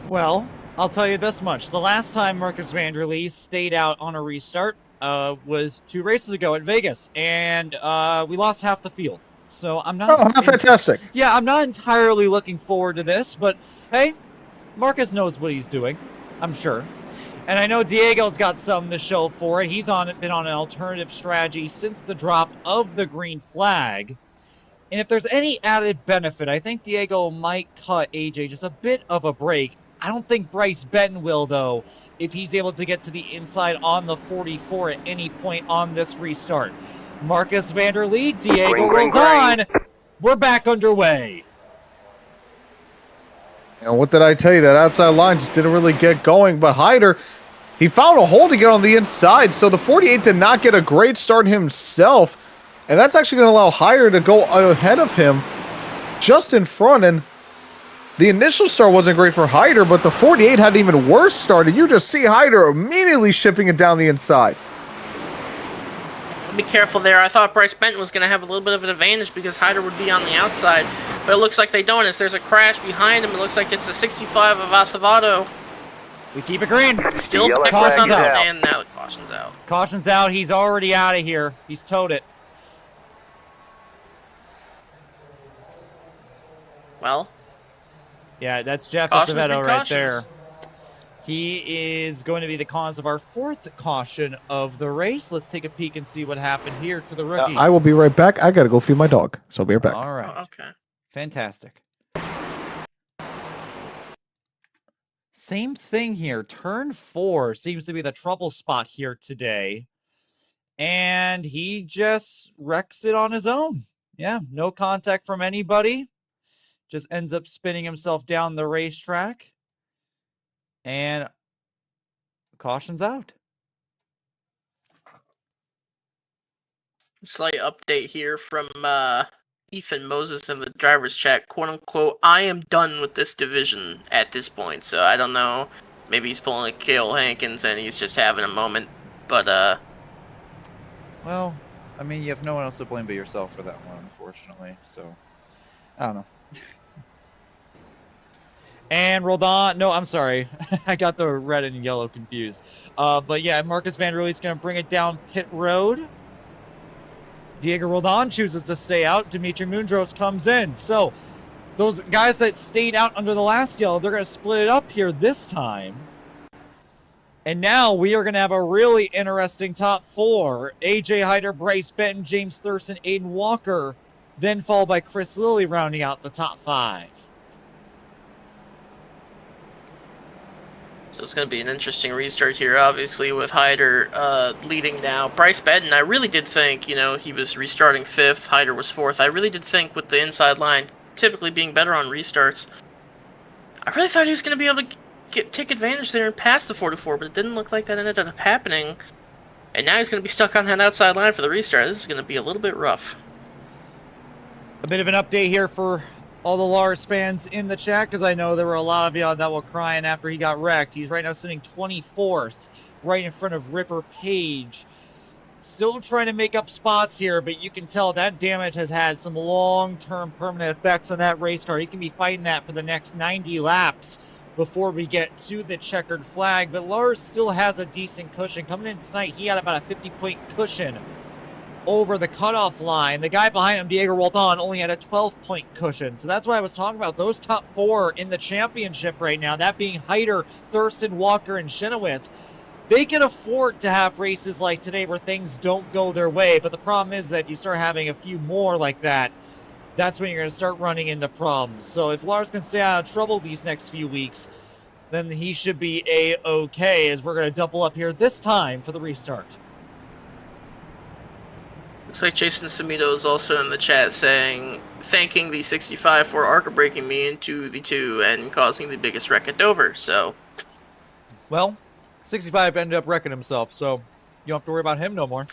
Well, I'll tell you this much. The last time Marcus Vanderlee stayed out on a restart was 2 races ago at Vegas, and we lost half the field. So I'm not... Oh, how fantastic. Yeah, I'm not entirely looking forward to this, but hey, Marcus knows what he's doing, I'm sure. And I know Diego's got something to show for it. He's been on an alternative strategy since the drop of the green flag. And if there's any added benefit, I think Diego might cut AJ just a bit of a break. I don't think Bryce Benton will, though, if he's able to get to the inside on the 44 at any point on this restart. Marcus Vanderlee, Diego Roldan, we're back underway. What did I tell you? That outside line just didn't really get going. But Hyder, he found a hole to get on the inside. So the 48 did not get a great start himself. And that's actually going to allow Hyder to go ahead of him just in front. And the initial start wasn't great for Hyder, but the 48 had an even worse start. And you just see Hyder immediately shipping it down the inside. Be careful there. I thought Bryce Benton was going to have a little bit of an advantage because Hyder would be on the outside, but it looks like they don't. As there's a crash behind him, it looks like it's the 65 of Acevedo. We keep it green. Still Caution's out. And now caution's out. Caution's out. He's already out of here. He's towed it. Well. Yeah, that's Jeff Caution's Acevedo been right cautious. there. He is going to be the cause of our 4th caution of the race. Let's take a peek and see what happened here to the rookie. I will be right back. I got to go feed my dog. So I'll be right back. All right. Oh, okay. Fantastic. Same thing here. Turn 4 seems to be the trouble spot here today. And he just wrecks it on his own. Yeah, no contact from anybody. Just ends up spinning himself down the racetrack. And caution's out. Slight update here from Ethan Moses in the driver's chat. "Quote unquote, I am done with this division at this point." So I don't know. Maybe he's pulling a Cale Hankins and he's just having a moment. But Well, I mean, you have no one else to blame but yourself for that one, unfortunately. So, I don't know. And Roldan, no, I'm sorry. I got the red and yellow confused. But yeah, Marcus Vanderlee's going to bring it down pit road. Diego Roldan chooses to stay out. Dimitri Mundros comes in. So those guys that stayed out under the last yellow, they're going to split it up here this time. And now we are going to have a really interesting top 4. AJ Hyder, Bryce Benton, James Thurston, Aiden Walker, then followed by Chris Lilly rounding out the top 5. So it's going to be an interesting restart here, obviously, with Hyder leading now. Bryce Benton, I really did think, he was restarting 5th. Hyder was 4th. I really did think with the inside line typically being better on restarts, I really thought he was going to be able to take advantage there and pass the 44, but it didn't look like that ended up happening. And now he's going to be stuck on that outside line for the restart. This is going to be a little bit rough. A bit of an update here for all the Lars fans in the chat, because I know there were a lot of y'all that were crying after he got wrecked. He's right now sitting 24th, right in front of River Page. Still trying to make up spots here, but you can tell that damage has had some long-term permanent effects on that race car. He's going to be fighting that for the next 90 laps before we get to the checkered flag. But Lars still has a decent cushion. Coming in tonight, he had about a 50-point cushion over the cutoff line. The guy behind him, Diego Roldan, only had a 12-point cushion. So that's why I was talking about those top 4 in the championship right now, that being Hyder, Thurston, Walker, and Chenoweth. They can afford to have races like today where things don't go their way, but the problem is that if you start having a few more like that, that's when you're going to start running into problems. So if Lars can stay out of trouble these next few weeks, then he should be A-okay, as we're going to double up here this time for the restart. Looks like Jason Samito is also in the chat saying, thanking the 65 for ARCA breaking me into the 2 and causing the biggest wreck at Dover. So, well, 65 ended up wrecking himself, so you don't have to worry about him no more.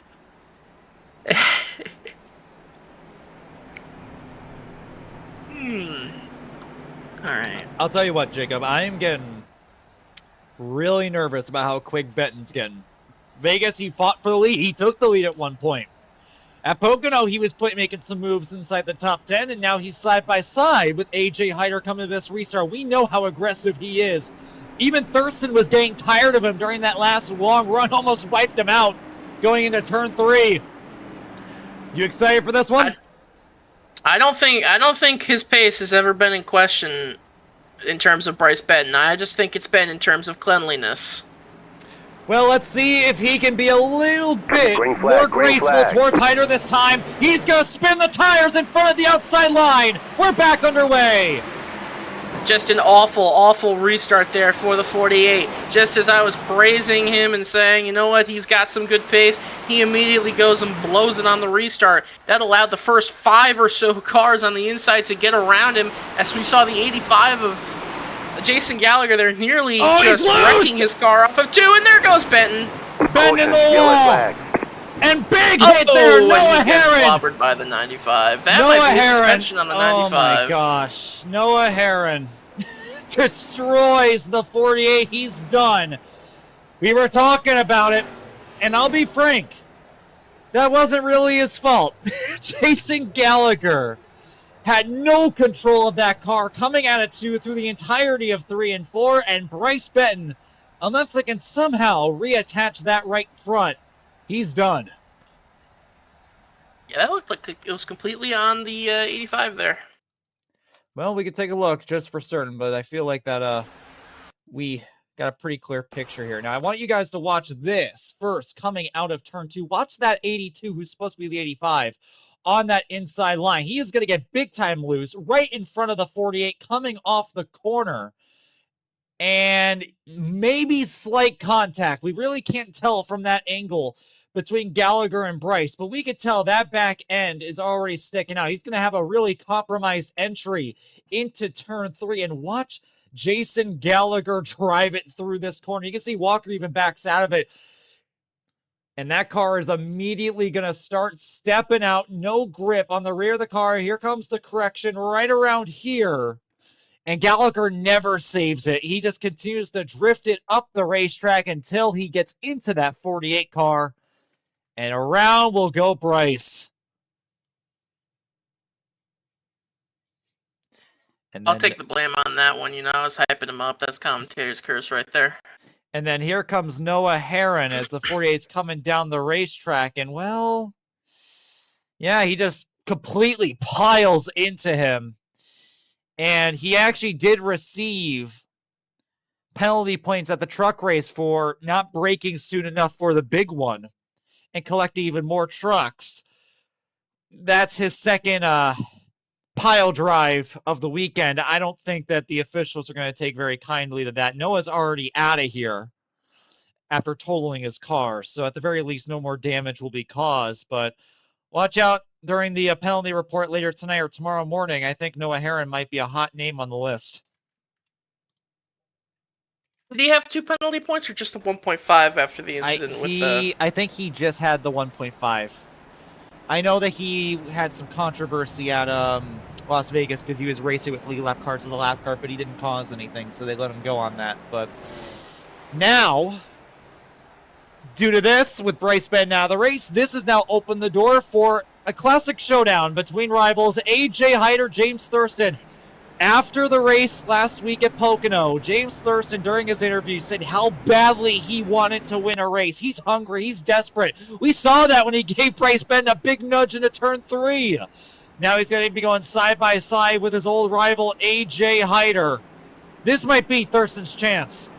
Alright. I'll tell you what, Jacob, I am getting Really nervous about how quick Benton's getting. Vegas, he fought for the lead. He took the lead at one point. At Pocono, he was making some moves inside the top 10, and now he's side by side with AJ Hyder coming to this restart. We know how aggressive he is. Even Thurston was getting tired of him during that last long run, almost wiped him out going into turn 3. You excited for this one? I don't think his pace has ever been in question in terms of Bryce Benton. I just think it's been in terms of cleanliness. Well, let's see if he can be a little bit more graceful towards Hyder this time. He's going to spin the tires in front of the outside line. We're back underway. Just an awful, awful restart there for the 48. Just as I was praising him and saying, you know what, he's got some good pace, he immediately goes and blows it on the restart. That allowed the first 5 or so cars on the inside to get around him, as we saw the 85 of Jason Gallagher there nearly just wrecking his car off of 2, and there goes Benton. Benton in the wall. And big hit there, Noah Herron. Clobbered by the 95. That might be suspension on the 95. Oh my gosh. Noah Herron destroys the 48. He's done. We were talking about it, and I'll be frank, that wasn't really his fault. Jason Gallagher had no control of that car coming at it through the entirety of 3 and 4, and Bryce Benton, unless they can somehow reattach that right front, he's done. Yeah, that looked like it was completely on the 85 there. Well, we could take a look just for certain, but I feel like that we got a pretty clear picture here. Now, I want you guys to watch this first coming out of turn 2. Watch that 82, who's supposed to be the 85, on that inside line. He is going to get big time loose right in front of the 48 coming off the corner. And maybe slight contact. We really can't tell from that angle between Gallagher and Bryce, but we could tell that back end is already sticking out. He's going to have a really compromised entry into turn 3, and watch Jason Gallagher drive it through this corner. You can see Walker even backs out of it. And that car is immediately going to start stepping out. No grip on the rear of the car. Here comes the correction right around here. And Gallagher never saves it. He just continues to drift it up the racetrack until he gets into that 48 car. And around will go Bryce. And I'll take the blame on that one. You know, I was hyping him up. That's commentator's curse right there. And then here comes Noah Herron as the 48's coming down the racetrack. And, well, yeah, he just completely piles into him. And he actually did receive penalty points at the truck race for not braking soon enough for the big one and collecting even more trucks. That's his second pile drive of the weekend. I don't think that the officials are going to take very kindly to that. Noah's already out of here after totaling his car. So at the very least, no more damage will be caused. But watch out during the penalty report later tonight or tomorrow morning. I think Noah Herron might be a hot name on the list. Did he have 2 penalty points or just the 1.5 after the incident with the... I think he just had the 1.5. I know that he had some controversy at Las Vegas because he was racing with lead lap cars as a lap car, but he didn't cause anything, so they let him go on that. But now, due to this, with Bryce Benton out of the race, this has now opened the door for a classic showdown between rivals AJ Hyder, James Thurston. After the race last week at Pocono, James Thurston, during his interview, said how badly he wanted to win a race. He's hungry. He's desperate. We saw that when he gave Bryce Benton a big nudge into turn 3. Now he's going to be going side by side with his old rival, AJ Hyder. This might be Thurston's chance.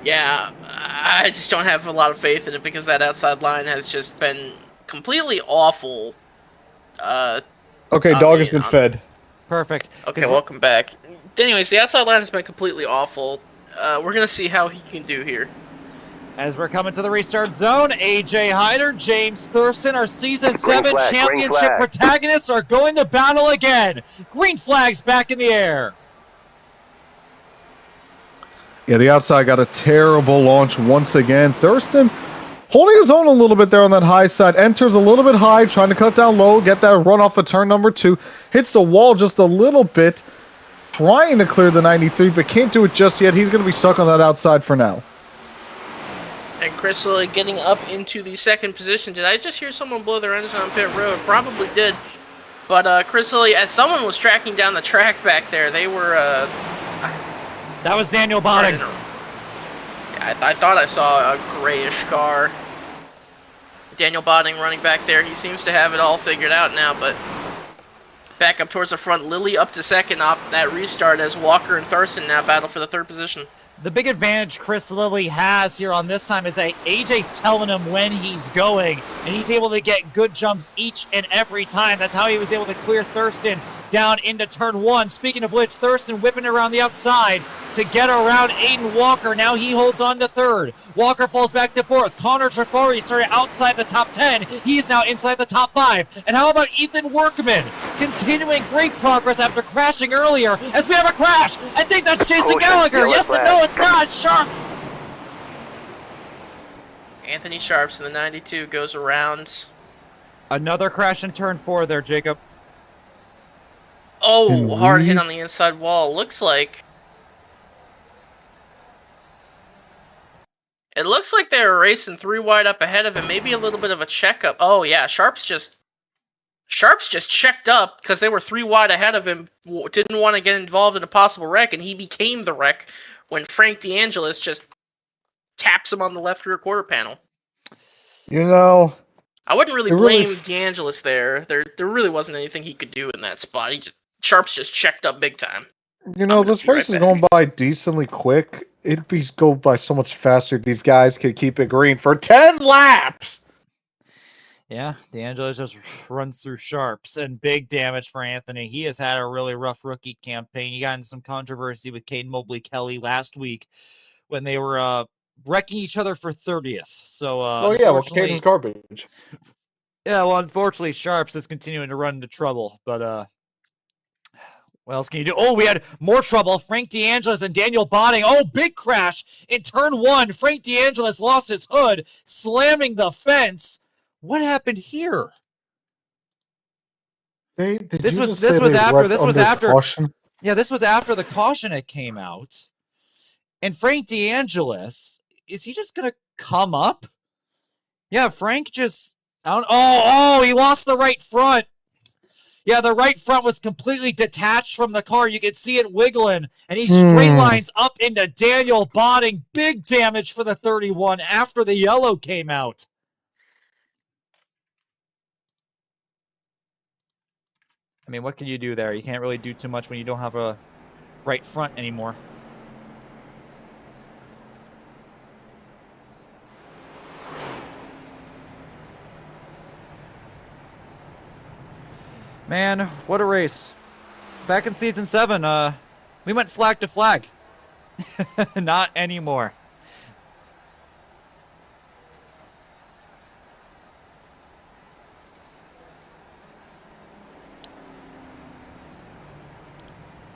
Yeah, I just don't have a lot of faith in it because that outside line has just been completely awful. Okay, dog has been fed. Perfect. Okay, welcome back. Anyways, the outside line has been completely awful. We're going to see how he can do here. As we're coming to the restart zone, AJ Hyder, James Thurston, our Season 7 championship protagonists are going to battle again. Green flags back in the air. Yeah, the outside got a terrible launch once again. Thurston holding his own a little bit there on that high side. Enters a little bit high, trying to cut down low, get that run off of turn number 2. Hits the wall just a little bit. trying to clear the 93, but can't do it just yet. He's going to be stuck on that outside for now. And Chris Lilly getting up into the second position. Did I just hear someone blow their engine on pit road? Probably did. But Chris Lilly, as someone was tracking down the track back there, they were... That was Daniel Bonning. Yeah, I thought I saw a grayish car. Daniel Bonning running back there. He seems to have it all figured out now, but... Back up towards the front. Lilly up to second off that restart as Walker and Thurston now battle for the third position. The big advantage Chris Lilly has here on this time is that AJ's telling him when he's going, and he's able to get good jumps each and every time. That's how he was able to clear Thurston down into turn 1. Speaking of which, Thurston whipping around the outside to get around Aiden Walker. Now he holds on to third. Walker falls back to fourth. Connor Trafari started outside the top 10. He's now inside the top 5. And how about Ethan Workman? Continuing great progress after crashing earlier as we have a crash. I think that's Jason Gallagher. Yes and no, it's not. Sharps. Anthony Sharps in the 92 goes around. Another crash in turn 4 there, Jacob. Oh, hard hit on the inside wall. Looks like... It looks like they were racing 3 wide up ahead of him. Maybe a little bit of a checkup. Oh, yeah, Sharps just checked up because they were 3 wide ahead of him. Didn't want to get involved in a possible wreck, and he became the wreck when Frank DeAngelis just taps him on the left rear quarter panel. You know... I wouldn't really blame DeAngelis there. There really wasn't anything he could do in that spot. Sharps just checked up big time. You know, this race is going by decently quick. It'd be go by so much faster if these guys could keep it green for 10 laps. Yeah, DeAngelis just runs through Sharps, and big damage for Anthony. He has had a really rough rookie campaign. He got into some controversy with Caden Mobley-Kelly last week when they were wrecking each other for 30th. So, oh yeah, well, Caden's garbage. Yeah, well, unfortunately, Sharps is continuing to run into trouble, but what else can you do? Oh, we had more trouble. Frank DeAngelis and Daniel Bonning. Oh, big crash in turn 1. Frank DeAngelis lost his hood, slamming the fence. What happened here? This was after. Caution? Yeah, this was after the caution had came out. And Frank DeAngelis, is he just gonna come up? Yeah, Frank just... he lost the right front. Yeah, the right front was completely detached from the car. You could see it wiggling, and he straight lines up into Daniel Bonning. Big damage for the 31 after the yellow came out. I mean, what can you do there? You can't really do too much when you don't have a right front anymore. Man, what a race. Back in Season 7, we went flag to flag. Not anymore.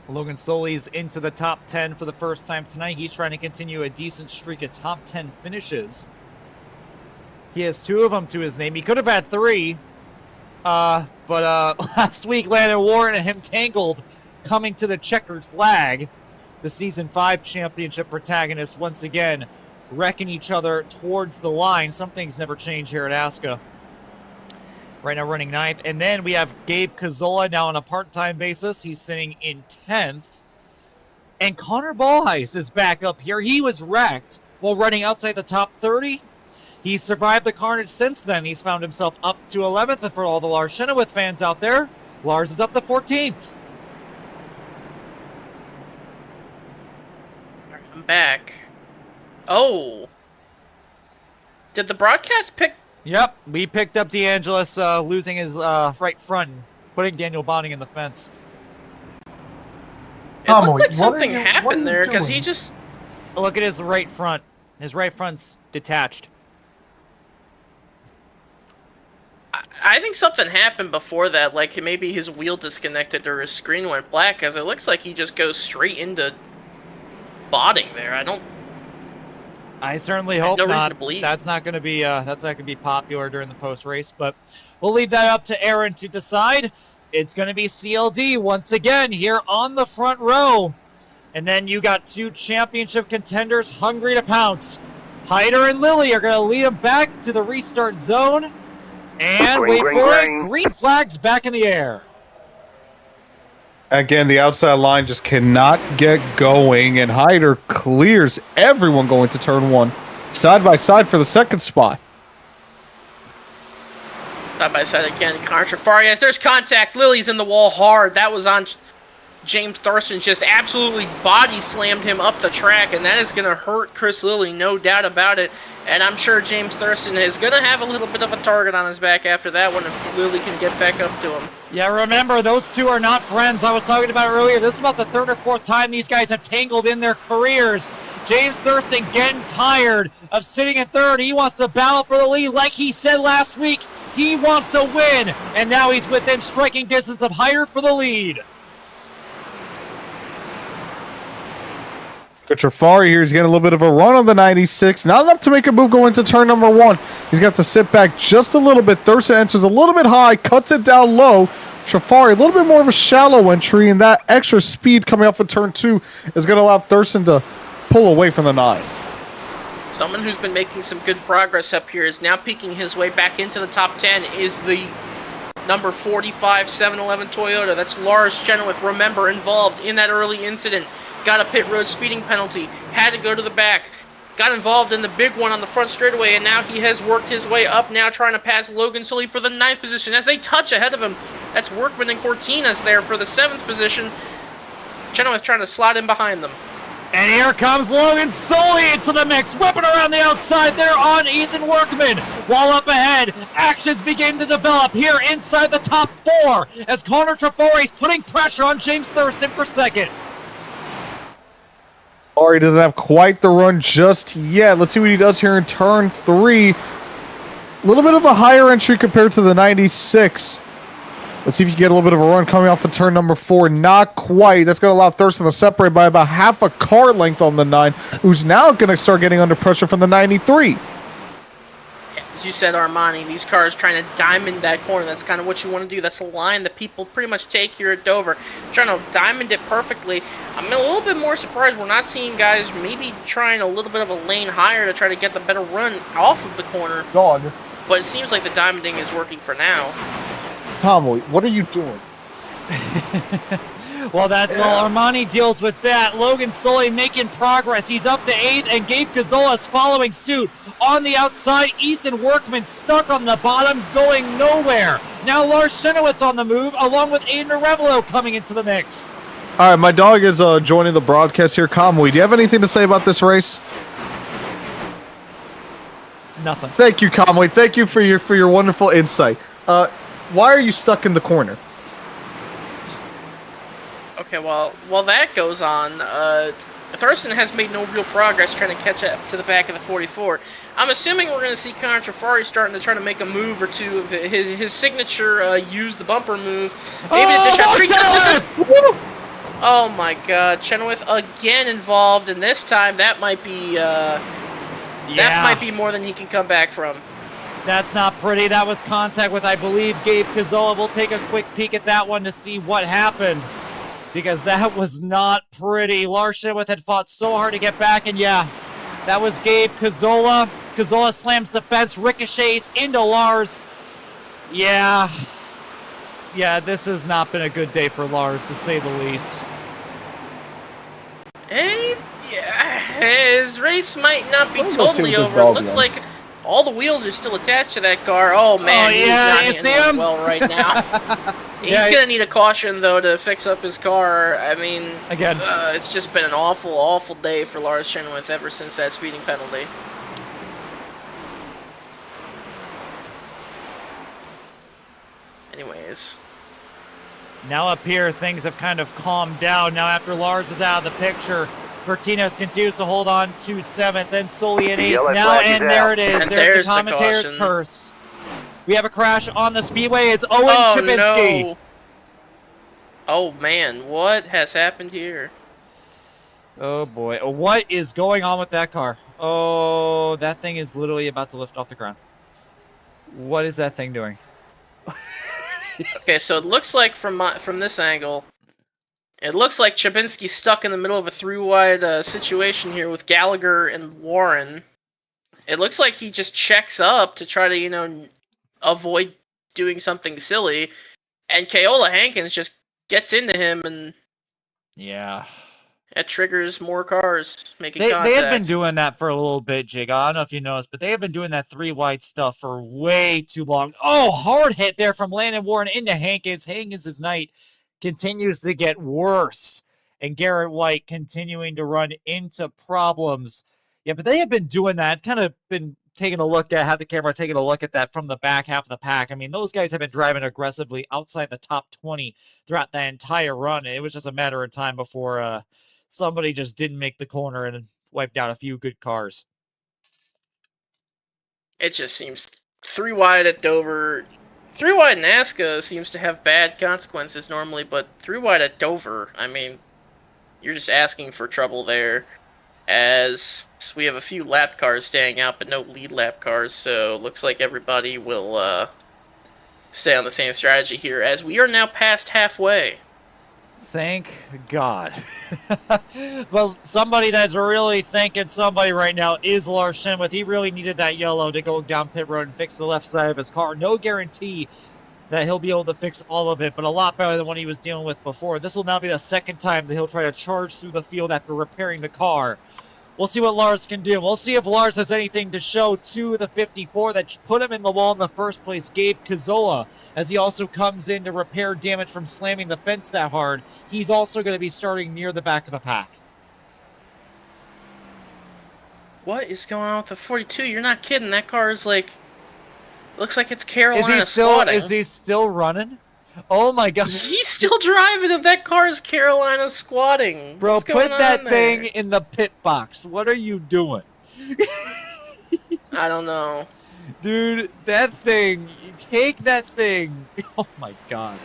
Logan Soley's into the top 10 for the first time tonight. He's trying to continue a decent streak of top 10 finishes. He has 2 of them to his name. He could have had 3. But last week, Landon Warren and him tangled coming to the checkered flag. The Season 5 championship protagonists once again wrecking each other towards the line. Some things never change here at ASCA. Right now running 9th. And then we have Gabe Cazzola now on a part-time basis. He's sitting in 10th. And Connor Ballheis is back up here. He was wrecked while running outside the top 30. He's survived the carnage since then. He's found himself up to 11th. And for all the Lars Chenoweth fans out there, Lars is up to 14th. I'm back. Oh. Did the broadcast pick... Yep, we picked up DeAngelis losing his right front, putting Daniel Bonning in the fence. It looked like something happened there, because he just... Look at his right front. His right front's detached. I think something happened before that, like maybe his wheel disconnected or his screen went black, because it looks like he just goes straight into botting there. I certainly hope no not. reason to believe. That's not going to be popular during the post race, but we'll leave that up to Aaron to decide. It's going to be CLD once again here on the front row. And then you got two championship contenders hungry to pounce. Hyder and Lilly are going to lead them back to the restart zone. And wait for it, green flags back in the air. Again, the outside line just cannot get going, and Hyder clears everyone going to turn one. Side by side for the second spot. Side by side again, Contrafarias. There's contacts. Lilly's in the wall hard. That was on James Thurston. Just absolutely body slammed him up the track, and that is going to hurt Chris Lilly, no doubt about it. And I'm sure James Thurston is going to have a little bit of a target on his back after that one if Lilly can get back up to him. Yeah, remember, those two are not friends. I was talking about earlier. This is about the third or fourth time these guys have tangled in their careers. James Thurston getting tired of sitting in third. He wants to battle for the lead like he said last week. He wants a win, and now he's within striking distance of Hyder for the lead. Trafari here is getting a little bit of a run on the 96. Not enough to make a move going into turn number one. He's got to sit back just a little bit. Thurston enters a little bit high, cuts it down low. Trafari, a little bit more of a shallow entry, and that extra speed coming up for turn two is going to allow Thurston to pull away from the 9. Someone who's been making some good progress up here is now peeking his way back into the top 10 is the number 45 711 Toyota. That's Lars Chenoweth, remember, involved in that early incident. Got a pit road speeding penalty, had to go to the back, got involved in the big one on the front straightaway, and now he has worked his way up, now trying to pass Logan Sully for the 9th position as they touch ahead of him. That's Workman and Cortinas there for the 7th position. Chenoweth trying to slide in behind them. And here comes Logan Sully into the mix, whipping around the outside there on Ethan Workman. While up ahead, actions begin to develop here inside the top 4 as Connor Trafari's putting pressure on James Thurston for second. He doesn't have quite the run just yet. Let's see what he does here in turn 3. A little bit of a higher entry compared to the 96. Let's see if you get a little bit of a run coming off of turn number 4. Not quite. That's going to allow Thurston to separate by about half a car length on the 9, who's now going to start getting under pressure from the 93. As you said, Armani, these cars trying to diamond that corner. That's kind of what you want to do. That's the line that people pretty much take here at Dover. Trying to diamond it perfectly. I'm a little bit more surprised we're not seeing guys maybe trying a little bit of a lane higher to try to get the better run off of the corner. Dog. But it seems like the diamonding is working for now. Tommy, what are you doing? Well, Armani deals with that. Logan Sully making progress. He's up to 8th, and Gabe Gazzola is following suit. On the outside, Ethan Workman stuck on the bottom, going nowhere. Now Lars Chenoweth's on the move, along with Aiden Arevalo coming into the mix. All right, my dog is joining the broadcast here. Conway, do you have anything to say about this race? Nothing. Thank you, Conway. Thank you for your wonderful insight. Why are you stuck in the corner? Okay, well, while that goes on, Thurston has made no real progress trying to catch up to the back of the 44. I'm assuming we're going to see Connor Trafari starting to try to make a move or two of his signature use the bumper move. Maybe the dish out. Oh my God, Chenoweth again involved, and this time that might be that might be more than he can come back from. That's not pretty. That was contact with, I believe, Gabe Cazzola. We'll take a quick peek at that one to see what happened, because that was not pretty. Lars Chenoweth had fought so hard to get back, and yeah, that was Gabe Cazzola. Cazzola slams the fence, ricochets into Lars. Yeah, this has not been a good day for Lars, to say the least. Hey, yeah, his race might not be totally over. It looks like all the wheels are still attached to that car. Oh man, he's not handling well right now. He's gonna need a caution though to fix up his car. I mean, again, it's just been an awful day for Lars Chenoweth ever since that speeding penalty. Anyways. Now up here, things have kind of calmed down. Now after Lars is out of the picture, Cortinas continues to hold on to 7th, then Sully in 8th. Now, and there it is. And there's the commentator's curse. We have a crash on the speedway. It's Owen Chapinski. No. Oh, man. What has happened here? Oh, boy. What is going on with that car? Oh, that thing is literally about to lift off the ground. What is that thing doing? Okay, so it looks like from this angle, it looks like Chabinski's stuck in the middle of a three-wide situation here with Gallagher and Warren. It looks like he just checks up to try to, avoid doing something silly, and Keola Hankins just gets into him, and Yeah. it triggers more cars making They contacts. had been doing that for a little bit, Jig. I don't know if you noticed, but they have been doing that three-wide stuff for way too long. Oh, hard hit there from Landon Warren into Hankins. Hankins' night continues to get worse, and Garrett White continuing to run into problems. Yeah, but they have been doing that. Kind of been taking a look at, have the camera taking a look at that from the back half of the pack. I mean, those guys have been driving aggressively outside the top 20 throughout the entire run. It was just a matter of time before somebody just didn't make the corner and wiped out a few good cars. It just seems three wide at Dover. Three wide in ASCA seems to have bad consequences normally, but three wide at Dover, I mean, you're just asking for trouble there. As we have a few lap cars staying out, but no lead lap cars, so looks like everybody will stay on the same strategy here, as we are now past halfway. Thank God. Well, somebody that's really thanking somebody right now is Lars Shenwith. He really needed that yellow to go down pit road and fix the left side of his car. No guarantee that he'll be able to fix all of it, but a lot better than what he was dealing with before. This will now be the second time that he'll try to charge through the field after repairing the car. We'll see what Lars can do. We'll see if Lars has anything to show to the 54 that put him in the wall in the first place, Gabe Cazzola, as he also comes in to repair damage from slamming the fence that hard. He's also going to be starting near the back of the pack. What is going on with the 42? You're not kidding. That car is like... Looks like it's Carolina squatting. Is he still running? Oh my God. He's still driving and that car is Carolina squatting. Bro, What's going put that on thing there? in the pit box. What are you doing? I don't know. Dude, that thing, take that thing. Oh my God.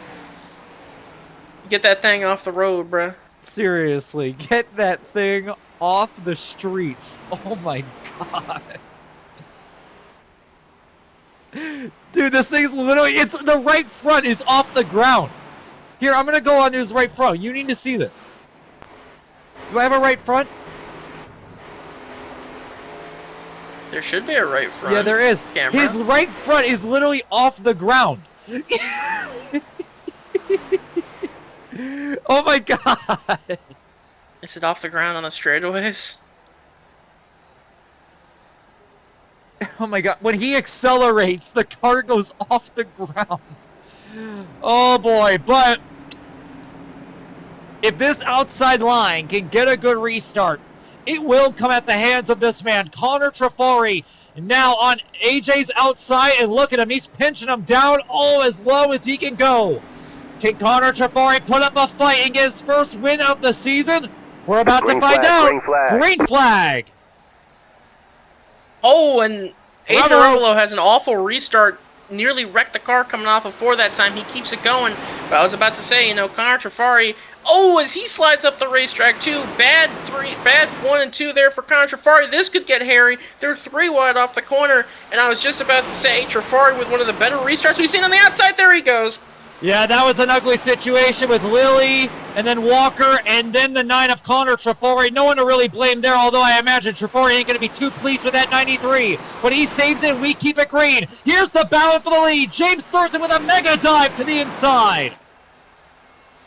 Get that thing off the road, bruh. Seriously, get that thing off the streets. Oh my God. Dude, this thing's literally, it's the right front is off the ground. Here, I'm gonna go on his right front. You need to see this. Do I have a right front? There should be a right front. Yeah, there is. Camera. His right front is literally off the ground. Oh my God. Is it off the ground on the straightaways? Oh my God. When he accelerates, the car goes off the ground. Oh boy. But if this outside line can get a good restart, it will come at the hands of this man, Connor Trafari, now on AJ's outside, and look at him. He's pinching him down as low as he can go. Can Connor Trafari put up a fight and get his first win of the season? We're about to find out. Green flag. Oh, and Adrian Bravo. Arbolo has an awful restart. Nearly wrecked the car coming off of 4 that time. He keeps it going. But I was about to say, Connor Trafari. Oh, as he slides up the racetrack too. Bad 1 and 2 there for Connor Trafari. This could get hairy. They're 3 wide off the corner. And I was just about to say, Trafari with one of the better restarts we've seen on the outside. There he goes. Yeah, that was an ugly situation with Lilly and then Walker and then the 9 of Connor Trafari. No one to really blame there, although I imagine Trafari ain't going to be too pleased with that 93. But he saves it and we keep it green. Here's the battle for the lead. James Thurston with a mega dive to the inside.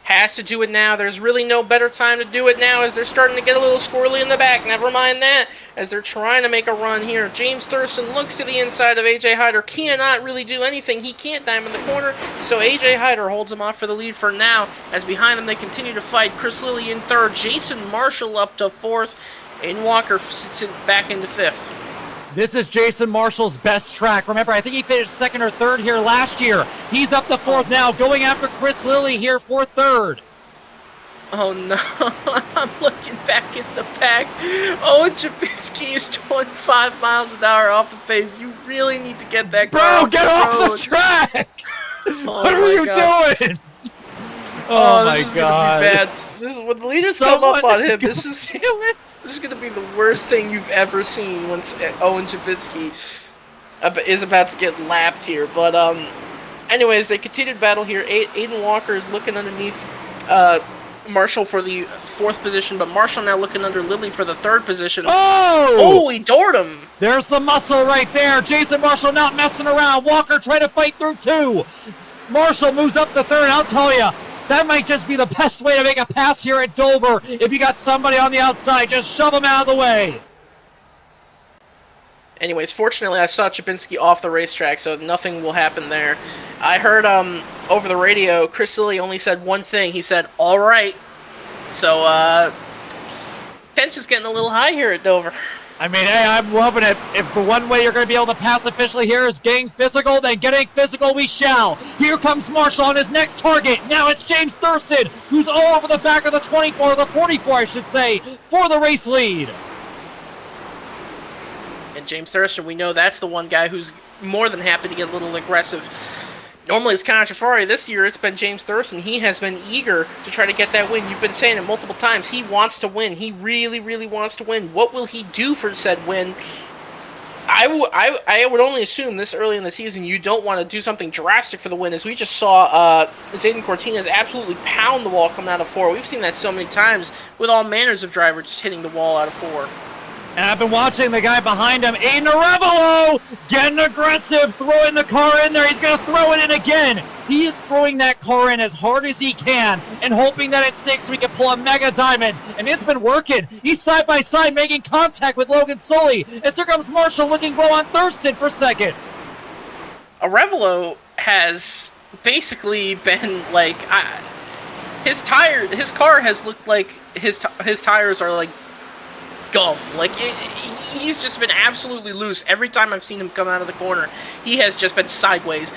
Has to do it now. There's really no better time to do it now as they're starting to get a little squirrely in the back. Never mind that, as they're trying to make a run here. James Thurston looks to the inside of AJ Hyder. Cannot really do anything. He can't dive in the corner, so AJ Hyder holds him off for the lead for now, as behind them they continue to fight. Chris Lilly in 3rd. Jason Marshall up to 4th. Aiden Walker sits back into 5th. This is Jason Marshall's best track. Remember, I think he finished 2nd or 3rd here last year. He's up to 4th now, going after Chris Lilly here for 3rd. Oh no, I'm looking back at the pack. Owen Chabinski is 25 miles an hour off the pace. You really need to get that car Bro, get off the track! What are you doing? Oh my this is God. gonna be bad. This is when the leaders come up on him. This is gonna be the worst thing you've ever seen once Owen Chabinski is about to get lapped here. But Anyways, they continued battle here. Aiden Walker is looking underneath Marshall for the 4th position, but Marshall now looking under Lilly for the 3rd position. Oh, he doored him. There's the muscle right there. Jason Marshall not messing around. Walker trying to fight through 2. Marshall moves up to 3rd. I'll tell you, that might just be the best way to make a pass here at Dover. If you got somebody on the outside, just shove them out of the way. Anyways, fortunately, I saw Chapinski off the racetrack, so nothing will happen there. I heard over the radio, Chris Lilly only said one thing. He said, all right. So, tension's getting a little high here at Dover. I mean, hey, I'm loving it. If the one way you're going to be able to pass officially here is getting physical, then getting physical we shall. Here comes Marshall on his next target. Now it's James Thurston, who's all over the back of the 24, the 44, I should say, for the race lead. And James Thurston, we know that's the one guy who's more than happy to get a little aggressive. Normally it's Connor Trafari. This year it's been James Thurston. He has been eager to try to get that win. You've been saying it multiple times. He wants to win. He really, really wants to win. What will he do for said win? I would only assume this early in the season you don't want to do something drastic for the win, as we just saw Zayden Cortinez absolutely pound the wall coming out of 4. We've seen that so many times with all manners of drivers just hitting the wall out of 4. And I've been watching the guy behind him, Aiden Arevalo, getting aggressive, throwing the car in there. He's going to throw it in again. He is throwing that car in as hard as he can and hoping that it sticks so we can pull a mega diamond. And it's been working. He's side by side making contact with Logan Sully. And here comes Marshall looking low on Thurston for second. Arevalo has basically been like, his car has looked like his tires are like gum. Like, he's just been absolutely loose. Every time I've seen him come out of the corner, he has just been sideways.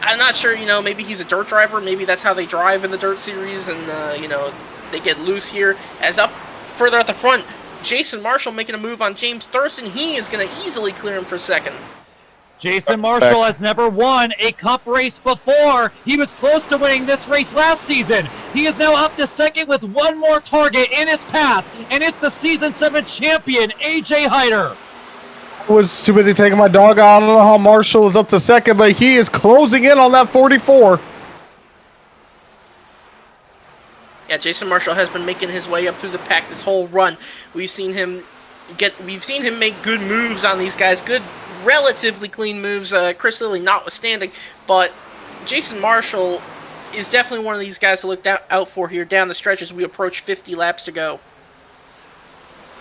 I'm not sure, maybe he's a dirt driver. Maybe that's how they drive in the dirt series, and, they get loose here. As up further at the front, Jason Marshall making a move on James Thurston. He is going to easily clear him for second. Jason Marshall has never won a cup race before. He was close to winning this race last season. He is now up to second with one more target in his path, and it's the Season 7 champion, AJ Hyder. I was too busy taking my dog out. I don't know how Marshall is up to second, but he is closing in on that 44. Yeah, Jason Marshall has been making his way up through the pack this whole run. We've seen him make good moves on these guys, good, relatively clean moves, Chris Lilly notwithstanding, but Jason Marshall is definitely one of these guys to look out for here down the stretch as we approach 50 laps to go.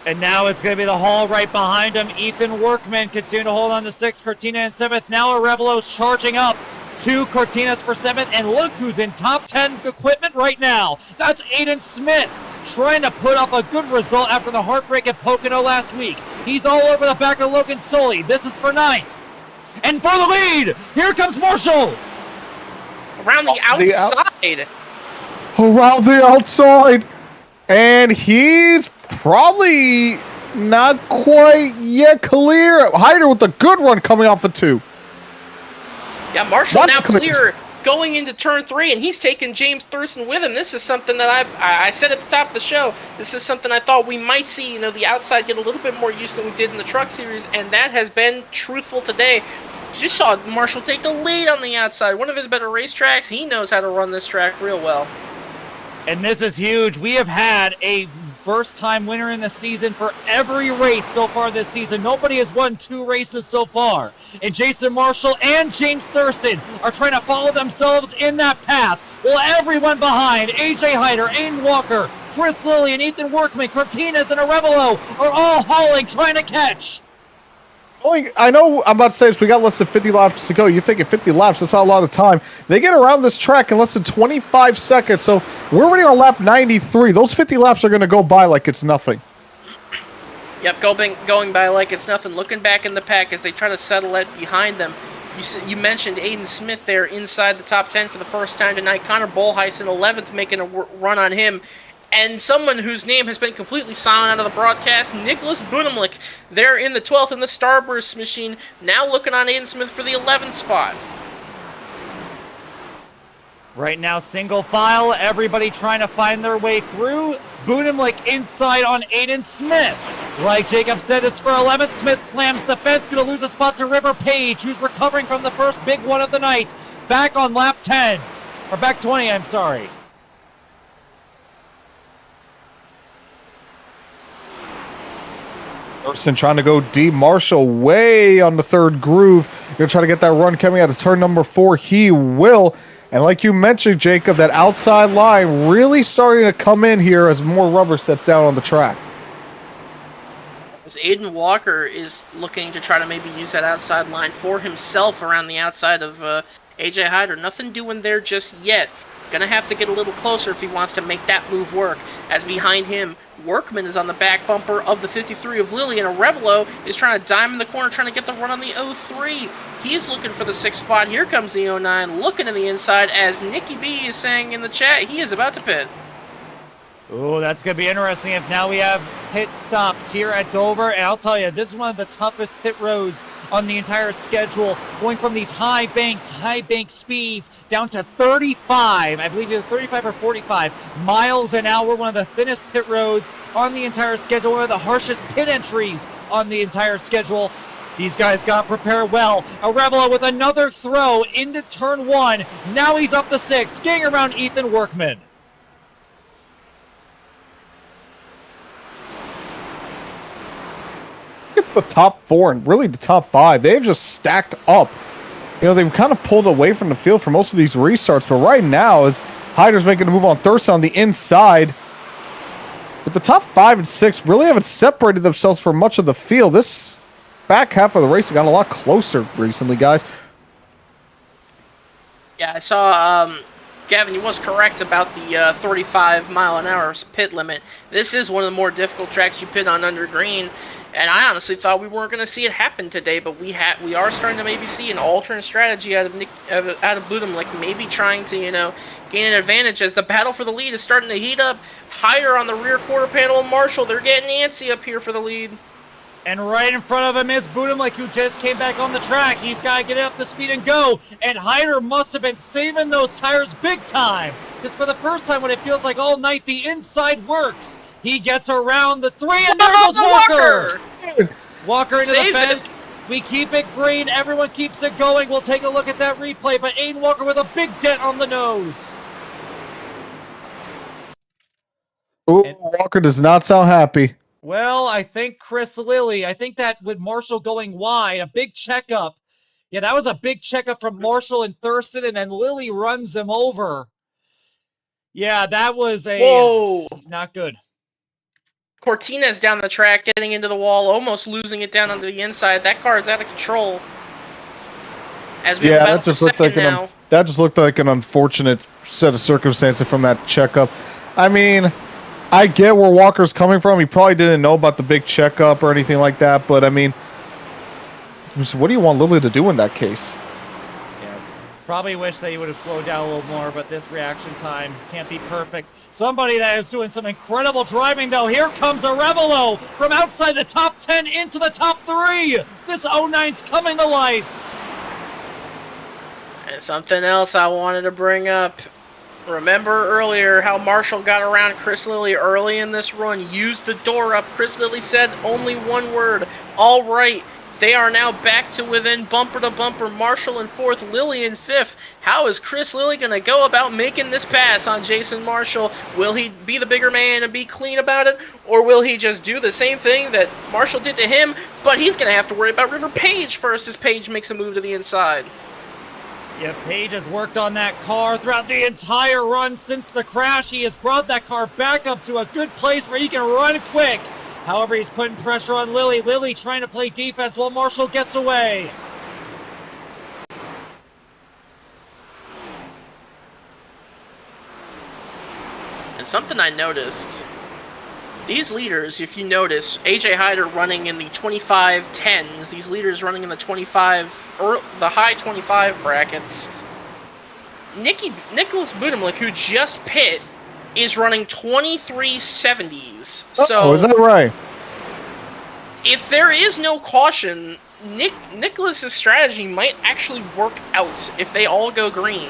And now it's going to be the haul right behind him. Ethan Workman continuing to hold on to 6th, Cortina in 7th. Now Arevalo's charging up to Cortinas for 7th, and look who's in top 10 equipment right now. That's Aiden Smith, trying to put up a good result after the heartbreak at Pocono last week. He's all over the back of Logan Sully. This is for 9th. And for the lead, here comes Marshall. Around the outside. Around the outside. And he's probably not quite yet clear. Hyder with a good run coming off of 2. Yeah, Marshall now clear going into turn 3, and he's taking James Thurston with him. This is something that I said at the top of the show. This is something I thought we might see, the outside get a little bit more use than we did in the Truck Series, and that has been truthful today. You just saw Marshall take the lead on the outside. One of his better racetracks. He knows how to run this track real well. And this is huge. We have had a first-time winner in the season for every race so far this season. Nobody has won 2 races so far. And Jason Marshall and James Thurston are trying to follow themselves in that path. While everyone behind, AJ Hyder, Aiden Walker, Chris Lilly, and Ethan Workman, Cortinez, and Arevalo are all hauling, trying to catch. I know I'm about to say this, we got less than 50 laps to go. You're thinking 50 laps, that's not a lot of time. They get around this track in less than 25 seconds, so we're already on lap 93. Those 50 laps are going to go by like it's nothing. Yep, going by like it's nothing. Looking back in the pack as they try to settle it behind them. You mentioned Aiden Smith there inside the top 10 for the first time tonight. Connor Bolheis in 11th making a run on him. And someone whose name has been completely silent out of the broadcast, Nicholas Bunimlik, there in the 12th in the Starburst machine, now looking on Aiden Smith for the 11th spot. Right now, single file, everybody trying to find their way through. Bunimlik inside on Aiden Smith. Like Jacob said, it's for 11th. Smith slams the fence, going to lose a spot to River Page, who's recovering from the first big one of the night. back on lap 10. Or back 20, I'm sorry. Thurston trying to go deep. Marshall way on the third groove. Gonna try to get that run coming out of turn number 4. He will. And like you mentioned, Jacob, that outside line really starting to come in here as more rubber sets down on the track. As Aiden Walker is looking to try to maybe use that outside line for himself around the outside of AJ Hyder. Nothing doing there just yet. Gonna have to get a little closer if he wants to make that move work. As behind him, Workman is on the back bumper of the 53 of Lilly, and Arevalo is trying to dime in the corner, trying to get the run on the 03. He's looking for the 6th spot. Here comes the 09, looking to the inside, as Nikki B is saying in the chat, he is about to pit. Ooh, that's going to be interesting if now we have pit stops here at Dover. And I'll tell you, this is one of the toughest pit roads on the entire schedule, going from these high bank speeds down to 35, I believe either 35 or 45 miles an hour. One of the thinnest pit roads on the entire schedule, one of the harshest pit entries on the entire schedule. These guys got prepared well. Arevalo with another throw into turn 1. Now he's up to 6, getting around Ethan Workman. The top 4 and really the top 5, they've just stacked up. You know, they've kind of pulled away from the field for most of these restarts, but right now, as Hyder's making a move on Thurston on the inside, but the top 5 and 6 really haven't separated themselves from much of the field. This back half of the race has gotten a lot closer recently, guys. Yeah, I saw, Gavin, you was correct about the 35 mile an hour pit limit. This is one of the more difficult tracks you pit on under green. And I honestly thought we weren't going to see it happen today, but we are starting to maybe see an alternate strategy out of Budum, like maybe trying to, you know, gain an advantage as the battle for the lead is starting to heat up. Hyder on the rear quarter panel, Marshall, they're getting antsy up here for the lead. And right in front of him is Budum, like who just came back on the track. He's got to get up to speed and go. And Hyder must have been saving those tires big time, because for the first time, when it feels like all night, the inside works. He gets around the 3, and there goes Walker! Walker into the fence. We keep it green. Everyone keeps it going. We'll take a look at that replay, but Aiden Walker with a big dent on the nose. Ooh, Walker does not sound happy. Well, I think Chris Lilly, I think that with Marshall going wide, a big checkup. Yeah, that was a big checkup from Marshall and Thurston, and then Lilly runs him over. Yeah, that was not good. Cortinez down the track, getting into the wall, almost losing it down onto the inside. That car is out of control. As we that just looked like that just looked like an unfortunate set of circumstances from that checkup. I mean, I get where Walker's coming from. He probably didn't know about the big checkup or anything like that, but I mean, what do you want Lilly to do in that case? Probably wish that he would have slowed down a little more, but this reaction time can't be perfect. Somebody that is doing some incredible driving, though. Here comes Arevalo from outside the top 10 into the top 3. This 09's coming to life. And something else I wanted to bring up. Remember earlier how Marshall got around Chris Lilly early in this run, used the door up. Chris Lilly said only one word, all right. They are now back to within bumper to bumper. Marshall in 4th, Lilly in 5th. How is Chris Lilly going to go about making this pass on Jason Marshall? Will he be the bigger man and be clean about it? Or will he just do the same thing that Marshall did to him, but he's going to have to worry about River Page first as Page makes a move to the inside? Yeah, Page has worked on that car throughout the entire run since the crash. He has brought that car back up to a good place where he can run quick. However, he's putting pressure on Lilly. Lilly trying to play defense while Marshall gets away. And something I noticed, these leaders, if you notice, AJ Hyder running in the 25-10s, these leaders running in the 25, or the high 25 brackets. Nicholas Budimlik, who just pit, is running 2370s. So is that right? If there is no caution, Nicholas's strategy might actually work out if they all go green.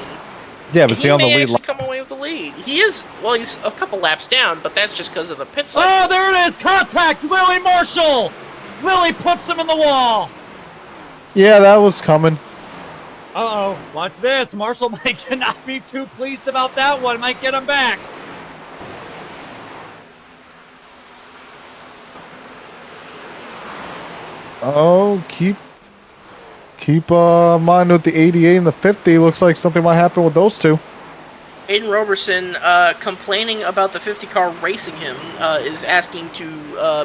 Yeah, but see on the lead. He may actually come away with the lead. He is, well, he's a couple laps down, but that's just because of the pit stop. Oh, there it is! Contact! Lilly Marshall! Lilly puts him in the wall! Yeah, that was coming. Uh-oh, watch this. Marshall might not be too pleased about that one. Might get him back. Oh, keep mind with the 88 and the 50. Looks like something might happen with those two. Aiden Roberson, complaining about the 50 car racing him, is asking to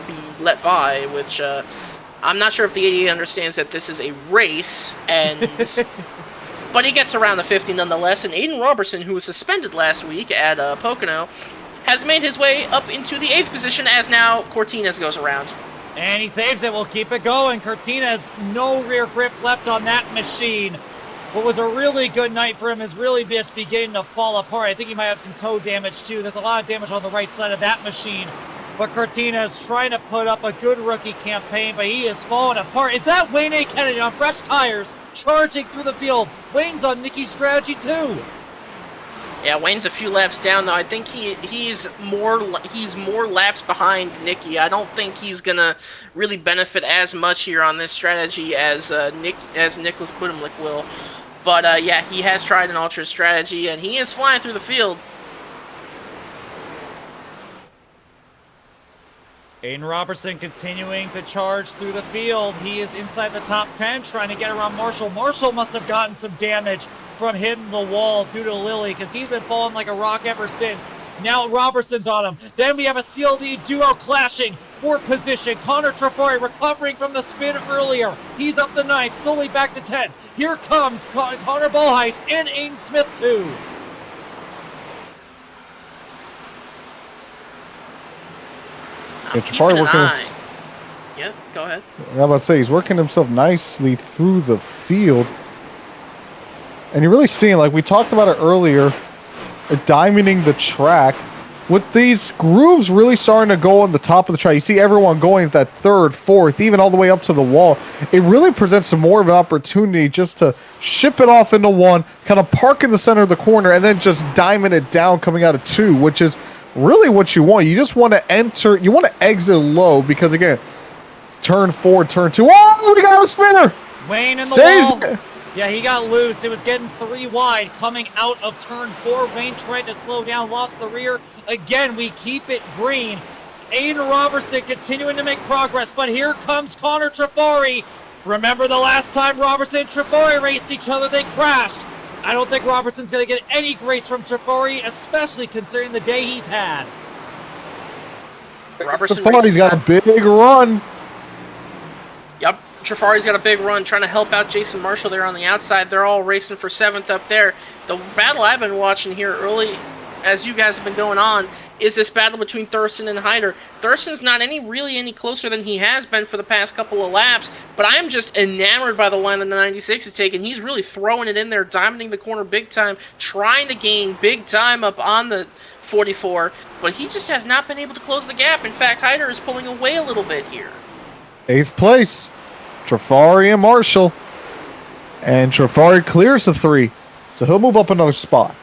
be let by, which I'm not sure if the 88 understands that this is a race, and but he gets around the 50 nonetheless. And Aiden Roberson, who was suspended last week at Pocono, has made his way up into the 8th position as now Cortines goes around. And he saves it. We'll keep it going. Cortines, no rear grip left on that machine. What was a really good night for him is really just beginning to fall apart. I think he might have some toe damage too. There's a lot of damage on the right side of that machine. But Cortines trying to put up a good rookie campaign, but he is falling apart. Is that Wayne A. Kennedy on fresh tires charging through the field? Wayne's on Nicky's strategy too. Yeah, Wayne's a few laps down though. I think he's more laps behind Nicky. I don't think he's gonna really benefit as much here on this strategy as Nicholas Budimlik will. But yeah, he has tried an ultra strategy and he is flying through the field. Aiden Robertson continuing to charge through the field. He is inside the top 10, trying to get around Marshall. Marshall must have gotten some damage from hitting the wall due to Lilly, because he's been falling like a rock ever since. Now Robertson's on him. Then we have a CLD duo clashing for position. Connor Trafari recovering from the spin earlier. He's up the 9th, slowly back to 10th. Here comes Connor Bolheis and Aiden Smith too. Trafari working Yeah, go ahead. I'm about to say, he's working himself nicely through the field. And you're really seeing, like we talked about it earlier, diamonding the track. With these grooves really starting to go on the top of the track, you see everyone going at that 3rd, 4th, even all the way up to the wall. It really presents some more of an opportunity just to ship it off into 1, kind of park in the center of the corner, and then just diamond it down coming out of 2, which is really what you want. You just want to enter, you want to exit low, because again, turn 4, turn 2. Oh, we got a spinner! Wayne in the Saves wall. it. Yeah, he got loose. It was getting 3 wide coming out of turn 4. Wayne tried to slow down, lost the rear. Again, we keep it green. Aiden Robertson continuing to make progress, but here comes Connor Trafari. Remember the last time Robertson and Trafari raced each other, they crashed. I don't think Robertson's going to get any grace from Trafari, especially considering the day he's had. Trafari's got a big run. Yep, Trafari's got a big run, trying to help out Jason Marshall there on the outside. They're all racing for 7th up there. The battle I've been watching here early, as you guys have been going on, is this battle between Thurston and Hyder. Thurston's not really any closer than he has been for the past couple of laps, but I'm just enamored by the line that the 96 is taking. He's really throwing it in there, diamonding the corner big time, trying to gain big time up on the 44, but he just has not been able to close the gap. In fact, Hyder is pulling away a little bit here. 8th place, Trafari and Marshall. And Trafari clears the 3, so he'll move up another spot.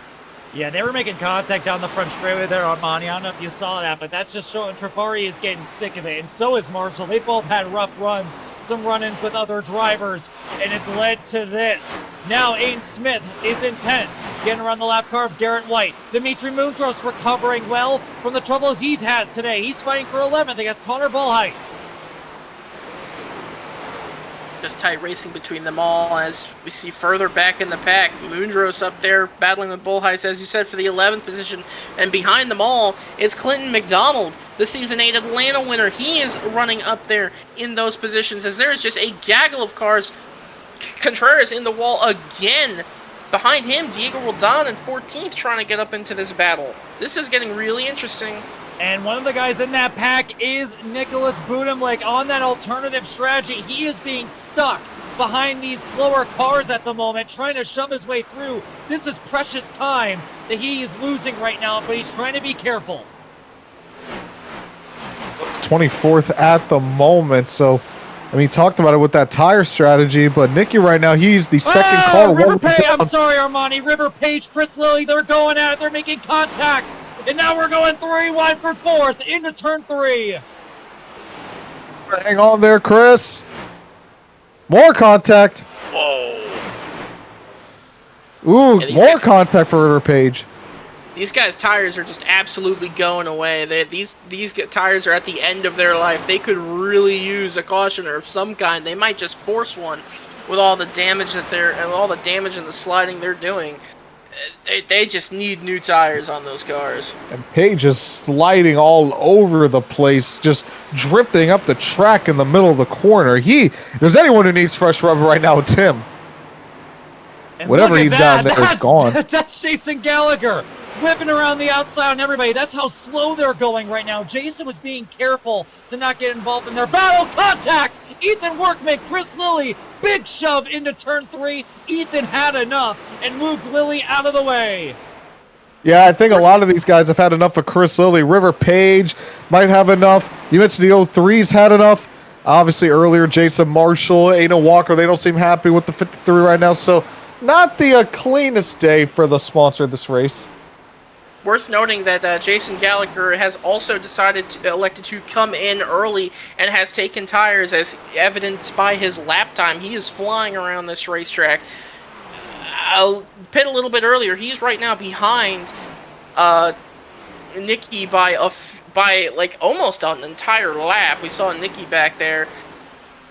Yeah, they were making contact down the front straightaway there, Armani. I don't know if you saw that, but that's just showing Trafari is getting sick of it, and so is Marshall. They both had rough runs, some run-ins with other drivers, and it's led to this. Now Aiden Smith is in 10th, getting around the lap car of Garrett White. Dimitri Mundros recovering well from the troubles he's had today. He's fighting for 11th against Connor Bolheis. Just tight racing between them all as we see further back in the pack. Mundros up there battling with Bolheis, as you said, for the 11th position. And behind them all is Clinton McDonald, the Season 8 Atlanta winner. He is running up there in those positions as there is just a gaggle of cars. Contreras in the wall again. Behind him, Diego Roldan in 14th trying to get up into this battle. This is getting really interesting. And one of the guys in that pack is Nicholas Budimlik on that alternative strategy. He is being stuck behind these slower cars at the moment, trying to shove his way through. This is precious time that he is losing right now, but he's trying to be careful. So it's 24th at the moment, so I mean, he talked about it with that tire strategy, but Nicky right now, he's the second car. River Page, I'm sorry, Armani. River Page, Chris Lilly, they're going at it. They're making contact. And now we're going 3 wide for 4th into turn 3. Hang on there, Chris. More contact. Whoa. Ooh, Yeah, more contact for River Page. These guys' tires are just absolutely going away. These tires are at the end of their life. They could really use a cautioner of some kind. They might just force one with all the damage and the sliding they're doing. They just need new tires on those cars. And Page is sliding all over the place, just drifting up the track in the middle of the corner. There's anyone who needs fresh rubber right now, it's him. And whatever look at he's that. got in there is gone. That's Jason Gallagher whipping around the outside on everybody. That's how slow they're going right now. Jason was being careful to not get involved in their battle. Contact! Ethan Workman, Chris Lilly, big shove into turn 3. Ethan had enough and moved Lilly out of the way. Yeah, I think a lot of these guys have had enough of Chris Lilly. River Page might have enough. You mentioned the 03s had enough. Obviously, earlier, Jason Marshall, Aiden Walker, they don't seem happy with the 53 right now. So, not the cleanest day for the sponsor of this race. Worth noting that Jason Gallagher has also elected to come in early and has taken tires, as evidenced by his lap time. He is flying around this racetrack. I'll pit a little bit earlier. He's right now behind Nicky by like almost an entire lap. We saw Nicky back there.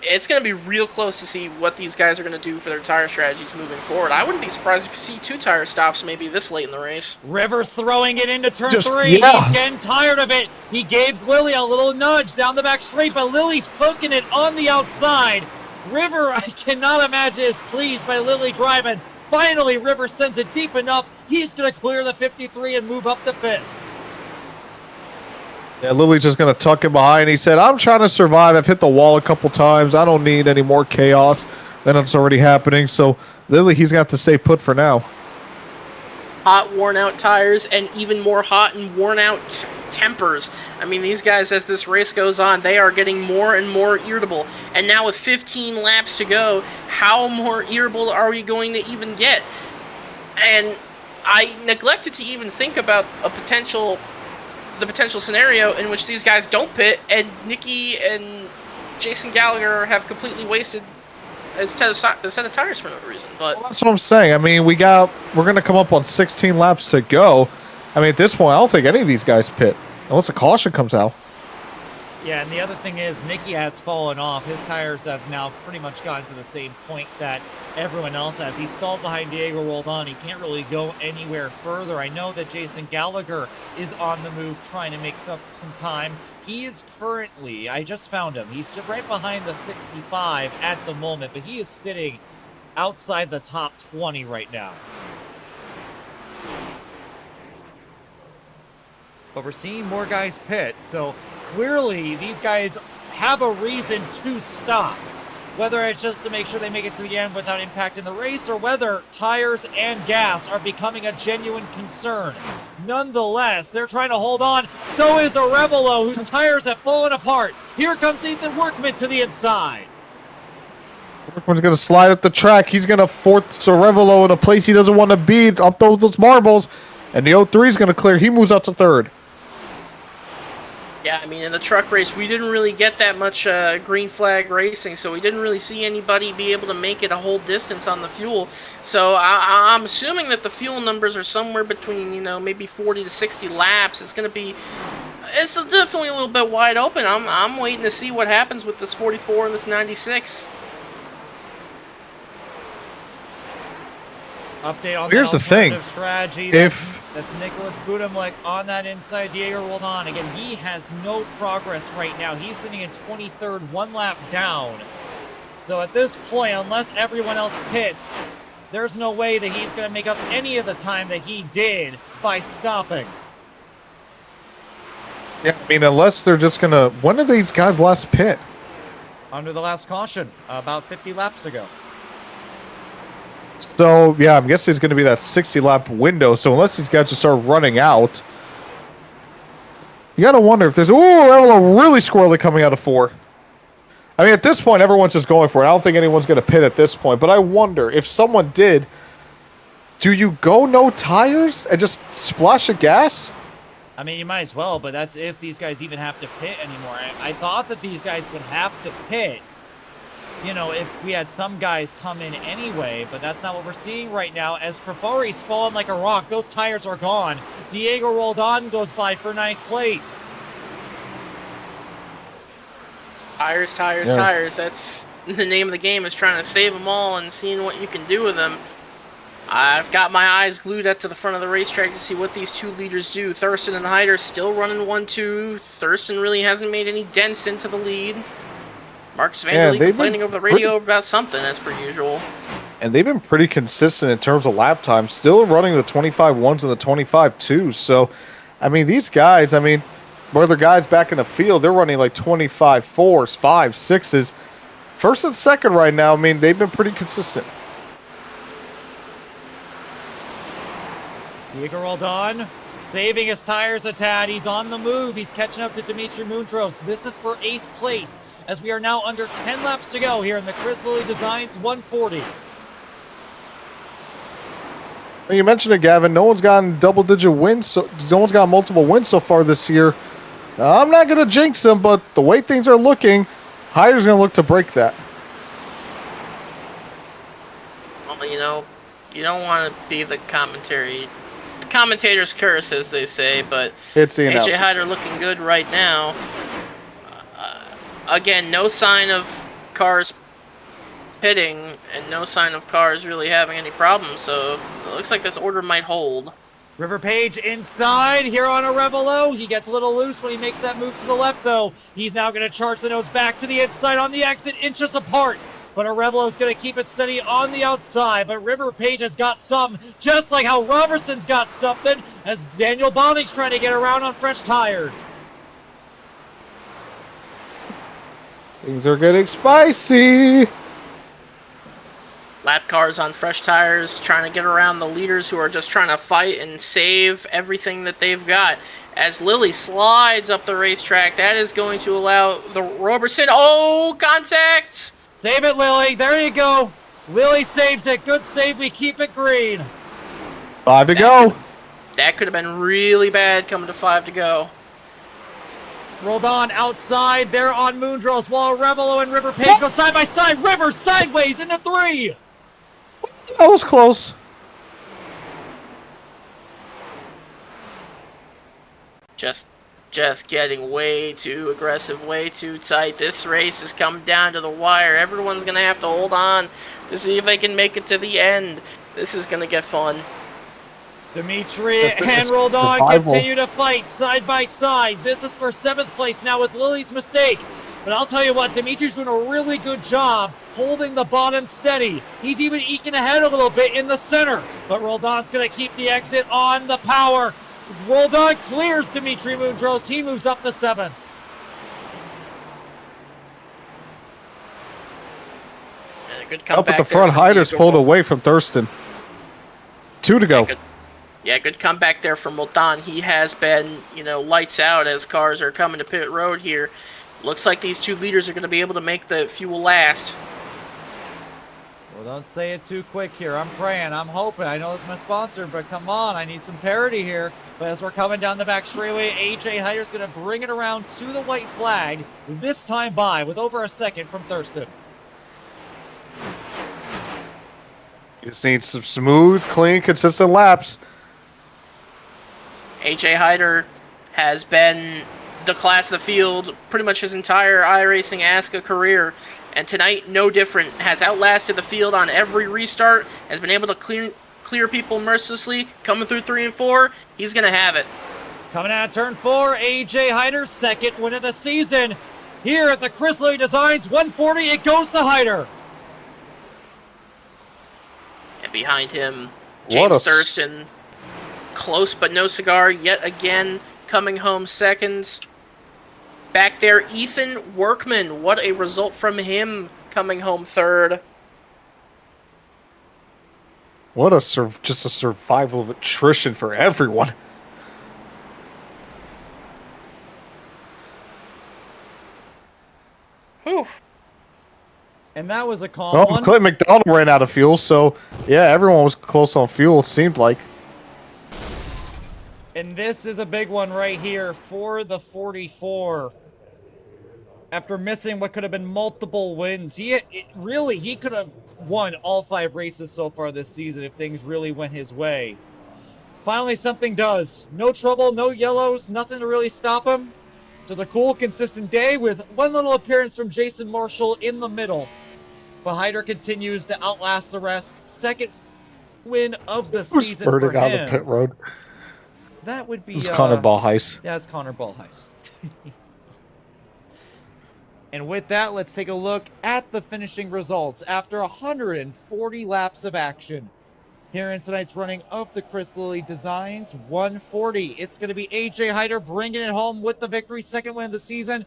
It's going to be real close to see what these guys are going to do for their tire strategies moving forward. I wouldn't be surprised if you see 2 tire stops maybe this late in the race. Rivers throwing it into turn 3. Yeah. He's getting tired of it. He gave Lilly a little nudge down the back straight, but Lilly's hooking it on the outside. River, I cannot imagine, is pleased by Lilly driving. Finally, River sends it deep enough. He's going to clear the 53 and move up to 5th. Yeah, Lilly's just going to tuck him behind. He said, I'm trying to survive. I've hit the wall a couple times. I don't need any more chaos than it's already happening. So, Lilly, he's got to stay put for now. Hot, worn-out tires and even more hot and worn-out tempers. I mean, these guys, as this race goes on, they are getting more and more irritable. And now with 15 laps to go, how more irritable are we going to even get? And I neglected to even think about the potential scenario in which these guys don't pit and Nicky and Jason Gallagher have completely wasted a set of tires for no reason. But Well, that's what I'm saying. I mean, we're going to come up on 16 laps to go. I mean, at this point, I don't think any of these guys pit unless a caution comes out. Yeah, and the other thing is Nicky has fallen off. His tires have now pretty much gotten to the same point that everyone else has. He's stalled behind Diego Roldan. He can't really go anywhere further. I know that Jason Gallagher is on the move trying to make some time. He is currently, I just found him, he's right behind the 65 at the moment, but he is sitting outside the top 20 right now. But we're seeing more guys pit, so clearly these guys have a reason to stop. Whether it's just to make sure they make it to the end without impacting the race, or whether tires and gas are becoming a genuine concern. Nonetheless, they're trying to hold on. So is Arevalo, whose tires have fallen apart. Here comes Ethan Workman to the inside. Workman's going to slide up the track. He's going to force Arevalo in a place he doesn't want to be. I'll throw those marbles. And the 03 is going to clear. He moves out to 3rd. yeah, I mean, in the truck race, we didn't really get that much green flag racing, so we didn't really see anybody be able to make it a whole distance on the fuel. So I'm assuming that the fuel numbers are somewhere between, maybe 40 to 60 laps. It's definitely a little bit wide open. I'm waiting to see what happens with this 44 and this 96. Update on Here's the the thing. alternative strategy. That's Nicholas Budimlik on that inside. Diego Roldan. Again, he has no progress right now. He's sitting in 23rd, 1 lap down. So at this point, unless everyone else pits, there's no way that he's going to make up any of the time that he did by stopping. Yeah, I mean, unless they're just going to... When did these guys last pit? Under the last caution, about 50 laps ago. So, yeah, I'm guessing it's going to be that 60-lap window. So, unless these guys just start running out, you got to wonder if there's... Ooh, Arevalo really squirrely coming out of 4. I mean, at this point, everyone's just going for it. I don't think anyone's going to pit at this point. But I wonder, if someone did, do you go no tires and just splash of gas? I mean, you might as well, but that's if these guys even have to pit anymore. I thought that these guys would have to pit you know, if we had some guys come in anyway, but that's not what we're seeing right now as Trafari's fallen like a rock. Those tires are gone. Diego Roldan goes by for 9th place. Tires, tires, Yeah. tires. That's the name of the game, is trying to save them all and seeing what you can do with them. I've got my eyes glued up to the front of the racetrack to see what these two leaders do. Thurston and Hyder still running 1-2. Thurston really hasn't made any dents into the lead. Marcus Vanderlee complaining over the radio about something, as per usual. And they've been pretty consistent in terms of lap time, still running the 25-1s and the 25-2s. So, I mean, these guys, I mean, whether guys back in the field, they're running like 25-4s, 5s, 6s. First and second right now, I mean, they've been pretty consistent. Diego Roldan saving his tires a tad. He's on the move. He's catching up to Dimitri Mundros. This is for 8th place as we are now under 10 laps to go here in the Chris Lilly Designs 140. You mentioned it, Gavin. No one's gotten double-digit wins. So no one's got multiple wins so far this year. I'm not going to jinx them, but the way things are looking, Hyder's going to look to break that. Well, you know, you don't want to be the commentator's curse, as they say, but It's the AJ announcer. Hyder looking good right now. Again, no sign of cars pitting and no sign of cars really having any problems, so it looks like this order might hold. River Page inside here on Arevalo. He gets a little loose when he makes that move to the left, though. He's now going to charge the nose back to the inside on the exit, inches apart. But Arevalo's going to keep it steady on the outside. But River Page has got some, just like how Robertson's got something, as Daniel Bonning's trying to get around on fresh tires. Things are getting spicy. Lap cars on fresh tires, trying to get around the leaders who are just trying to fight and save everything that they've got. As Lilly slides up the racetrack, that is going to allow the Robertson. Oh, contact! Save it, Lilly. There you go. Lilly saves it. Good save. We keep it green. 5 to go. That could have been really bad coming to 5 to go. Roldan outside there on Moondros while Arevalo and River Page go side by side. River sideways into 3. That was close. Just getting way too aggressive, way too tight. This race is coming down to the wire. Everyone's going to have to hold on to see if they can make it to the end. This is going to get fun. Dimitri and Roldan continue to fight side by side. This is for 7th place now with Lilly's mistake. But I'll tell you what, Dimitri's doing a really good job holding the bottom steady. He's even eking ahead a little bit in the center. But Roldan's going to keep the exit on the power. Roldan clears Dimitri Mundros. He moves up to 7th. And a good Up comeback at the there front, from Hyder's Diego pulled away from Thurston. 2 to go. Good comeback there from Roldan. He has been, lights out as cars are coming to pit road here. Looks like these two leaders are going to be able to make the fuel last. Well, don't say it too quick here. I'm praying. I'm hoping. I know it's my sponsor, but come on. I need some parity here. But as we're coming down the back straightaway, AJ Hyder's going to bring it around to the white flag, this time by with over a second from Thurston. You just need some smooth, clean, consistent laps. AJ Hyder has been the class of the field pretty much his entire iRacing ASCA career. And tonight, no different. Has outlasted the field on every restart. Has been able to clear people mercilessly. Coming through 3 and 4, he's going to have it. Coming out of turn 4, AJ Hyder's second win of the season. Here at the Chris Lilly Designs 140, it goes to Hyder. And behind him, James Thurston. Close but no cigar yet again. Coming home seconds. Back there, Ethan Workman. What a result from him coming home third. What just a survival of attrition for everyone. Whew. And that was a calm Oh, one. Clint McDonald ran out of fuel, so yeah, everyone was close on fuel, it seemed like. And this is a big one right here for the 44. after missing what could have been multiple wins. He could have won all 5 races so far this season if things really went his way. Finally, something does. No trouble, no yellows, nothing to really stop him. Just a cool, consistent day with one little appearance from Jason Marshall in the middle. But Hyder continues to outlast the rest. Second win of the season for him. Spurting out the pit road. That would be... It's Connor Ballheis. Yeah, it's Connor Ballheis. And with that, let's take a look at the finishing results after 140 laps of action. Here in tonight's running of the Chris Lilly Designs 140. It's going to be AJ Hyder bringing it home with the victory. Second win of the season.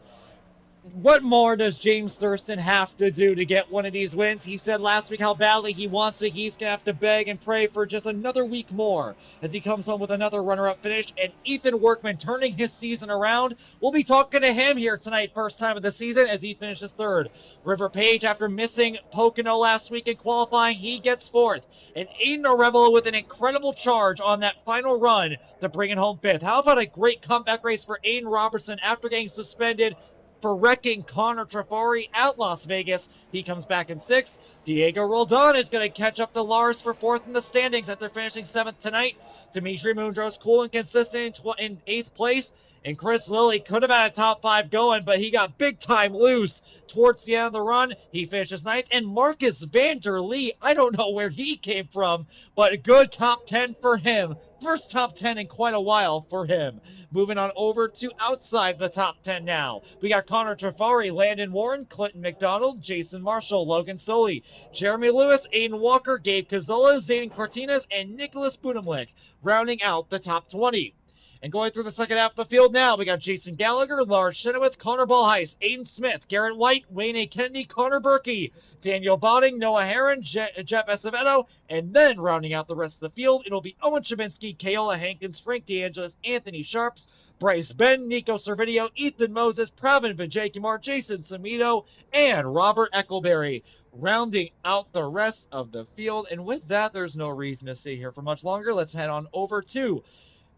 What more does James Thurston have to do to get one of these wins? He said last week how badly he wants it. He's going to have to beg and pray for just another week more as he comes home with another runner-up finish. And Ethan Workman turning his season around. We'll be talking to him here tonight, first time of the season, as he finishes third. River Page, after missing Pocono last week in qualifying, he gets fourth. And Aiden Arevalo with an incredible charge on that final run to bring it home fifth. How about a great comeback race for Aiden Robertson after getting suspended for wrecking Connor Trafari at Las Vegas? He comes back in sixth. Diego Roldan is going to catch up to Lars for fourth in the standings after finishing seventh tonight. Dimitri Mundros cool and consistent in eighth place. And Chris Lilly could have had a top 5 going, but he got big time loose towards the end of the run. He finishes ninth. And Marcus Vander Lee, I don't know where he came from, but a good top 10 for him. First top 10 in quite a while for him. Moving on over to outside the top 10 now. We got Connor Trafari, Landon Warren, Clinton McDonald, Jason Marshall, Logan Soley, Jeremy Lewis, Aiden Walker, Gabe Cazola, Zayden Cortines, and Nicholas Budimlik rounding out the top 20. And going through the second half of the field now, we got Jason Gallagher, Lars Chenoweth, Connor Ballheis, Aiden Smith, Garrett White, Wayne A. Kennedy, Connor Berkey, Daniel Botting, Noah Herron, Jeff Acevedo, and then rounding out the rest of the field, it'll be Owen Chabinsky, Kaola Hankins, Frank DeAngelis, Anthony Sharps, Bryce Ben, Nico Servideo, Ethan Moses, Pravin Vijaykumar, Jason Samito, and Robert Eccleberry, rounding out the rest of the field. And with that, there's no reason to stay here for much longer. Let's head on over to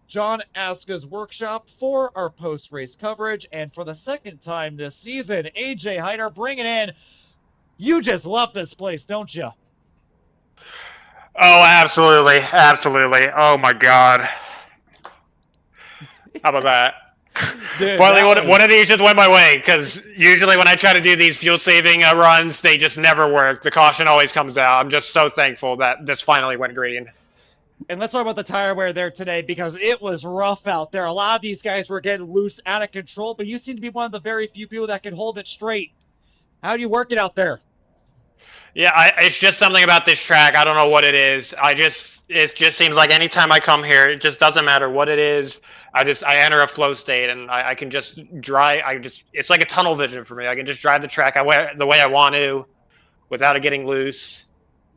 John ASCA's workshop for our post-race coverage. And for the second time this season, AJ Hyder bringing in. You just love this place, don't you? Oh, absolutely. Absolutely. Oh, my God. How about that? Dude, Finally, one of these just went my way, because usually when I try to do these fuel-saving runs, they just never work. The caution always comes out. I'm just so thankful that this finally went green. And let's talk about the tire wear there today, because it was rough out there. A lot of these guys were getting loose, out of control, but you seem to be one of the very few people that can hold it straight. How do you work it out there? Yeah, it's just something about this track. I don't know what it is. It just seems like anytime I come here, it just doesn't matter what it is. I enter a flow state, and I can just drive. It's like a tunnel vision for me. I can just drive the track the way I want to, without it getting loose.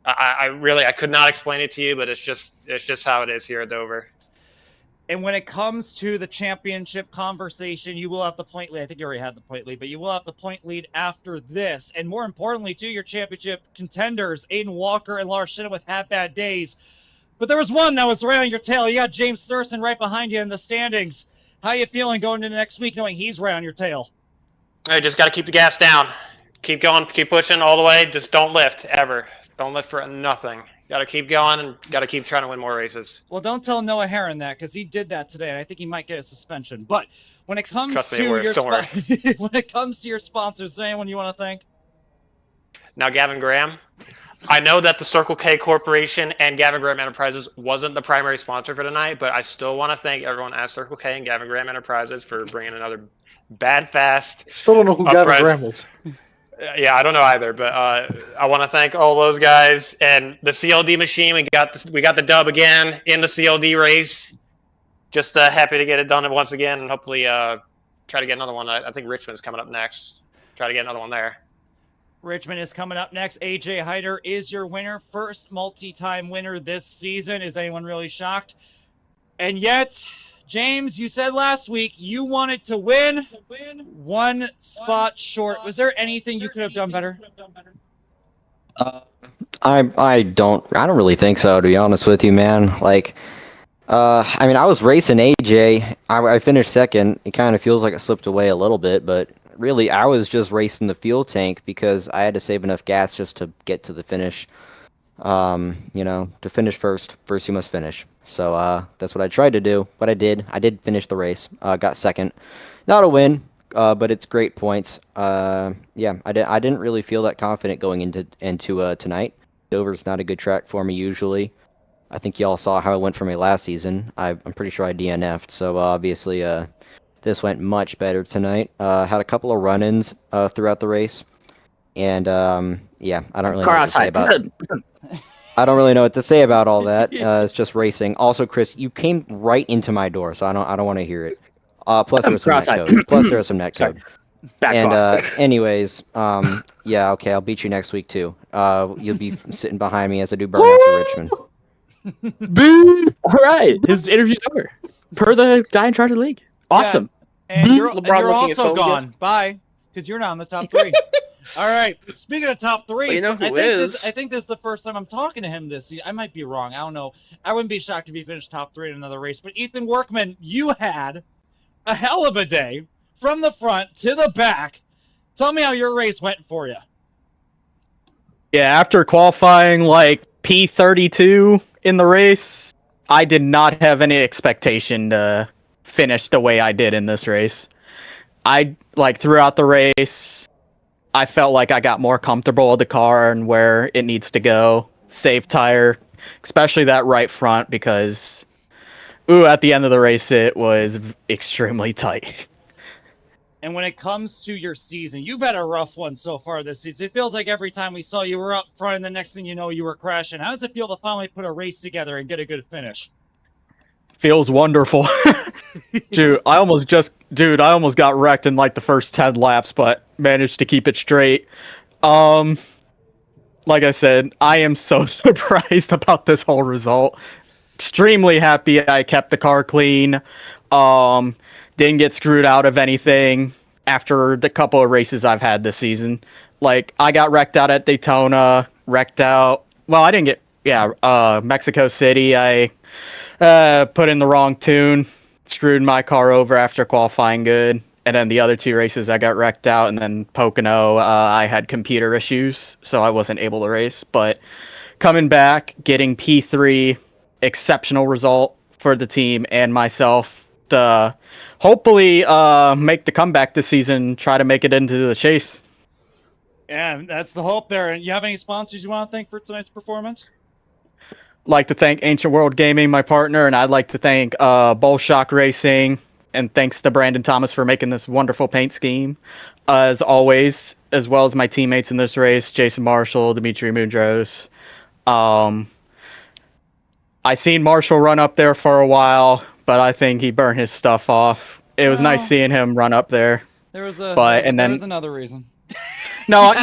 I could not explain it to you, but it's just how it is here at Dover. And when it comes to the championship conversation, you will have the point lead. I think you already had the point lead, but you will have the point lead after this. And more importantly, too, your championship contenders, Aiden Walker and Lars Chenoweth, had bad days. But there was one that was right on your tail. You got James Thurston right behind you in the standings. How you feeling going into next week knowing he's right on your tail? I just got to keep the gas down. Keep going, keep pushing all the way. Just don't lift, ever. Don't lift for nothing. Got to keep going and got to keep trying to win more races. Well, don't tell Noah Herron that, because he did that today, and I think he might get a suspension. But when it comes when it comes to your sponsors, is there anyone you want to thank? Now, Gavin Graham. I know that the Circle K Corporation and Gavin Graham Enterprises wasn't the primary sponsor for tonight, but I still want to thank everyone at Circle K and Gavin Graham Enterprises for bringing another bad fast. Still don't know who Gavin Graham is. Yeah, I don't know either, but I want to thank all those guys and the CLD machine. We got the dub again in the CLD race. Just happy to get it done once again, and hopefully try to get another one. I think Richmond's coming up next. Try to get another one there. Richmond is coming up next. AJ Hyder is your winner, first multi-time winner this season. Is anyone really shocked? And yet, James, you said last week you wanted to win one spot short. Was there anything you could have done better? I don't really think so, to be honest with you, man. Like, I was racing AJ. I finished second. It kind of feels like it slipped away a little bit, but really, I was just racing the fuel tank because I had to save enough gas just to get to the finish. To finish first you must finish. So that's what I tried to do. But I did. I did finish the race. Got second. Not a win, but it's great points. Yeah, I didn't really feel that confident going into tonight. Dover's not a good track for me usually. I think y'all saw how it went for me last season. I'm pretty sure I DNF'd. So obviously this went much better tonight. Had a couple of run-ins throughout the race. And yeah, I don't really know what to say about. I don't really know what to say about all that. It's just racing. Also, Chris, you came right into my door, so I don't want to hear it. Plus there was some netcode. Plus there was some netcode. And anyways, yeah, okay, I'll beat you next week too. You'll be sitting behind me as I do burnout for Richmond. All right, his interview's over. Per the guy in charge of the league. Awesome. Yeah. And you're LeBron looking also at phone gone. gift. Bye. Because you're not in the top 3. All right. Speaking of top 3, Well, you know who is? I think this is the first time I'm talking to him this season. I might be wrong. I don't know. I wouldn't be shocked if he finished top 3 in another race. But Ethan Workman, you had a hell of a day from the front to the back. Tell me how your race went for you. Yeah, after qualifying like P32 in the race, I did not have any expectation to finish the way I did in this race. Throughout the race, I felt like I got more comfortable with the car and where it needs to go. Save tire, especially that right front, because at the end of the race, it was extremely tight. And when it comes to your season, you've had a rough one so far this season. It feels like every time we saw you were up front, and the next thing you know, you were crashing. How does it feel to finally put a race together and get a good finish? Feels wonderful. Dude, I almost got wrecked in like the first 10 laps, but managed to keep it straight. Like I said, I am so surprised about this whole result. Extremely happy I kept the car clean. Didn't get screwed out of anything after the couple of races I've had this season. Like, I got wrecked out at Daytona, I didn't get, Mexico City, I put in the wrong tune, screwed my car over after qualifying good. And then the other 2 races I got wrecked out, and then Pocono, I had computer issues, so I wasn't able to race. But coming back, getting P3, exceptional result for the team and myself. Hopefully make the comeback this season, try to make it into the chase. Yeah, that's the hope there. And you have any sponsors you want to thank for tonight's performance? Like to thank Ancient World Gaming, my partner, and I'd like to thank Bullshock Racing, and thanks to Brandon Thomas for making this wonderful paint scheme, as always, as well as my teammates in this race, Jason Marshall, Dimitri Mundros. I seen Marshall run up there for a while, but I think he burned his stuff off. It was nice seeing him run up there. There was another reason. No. I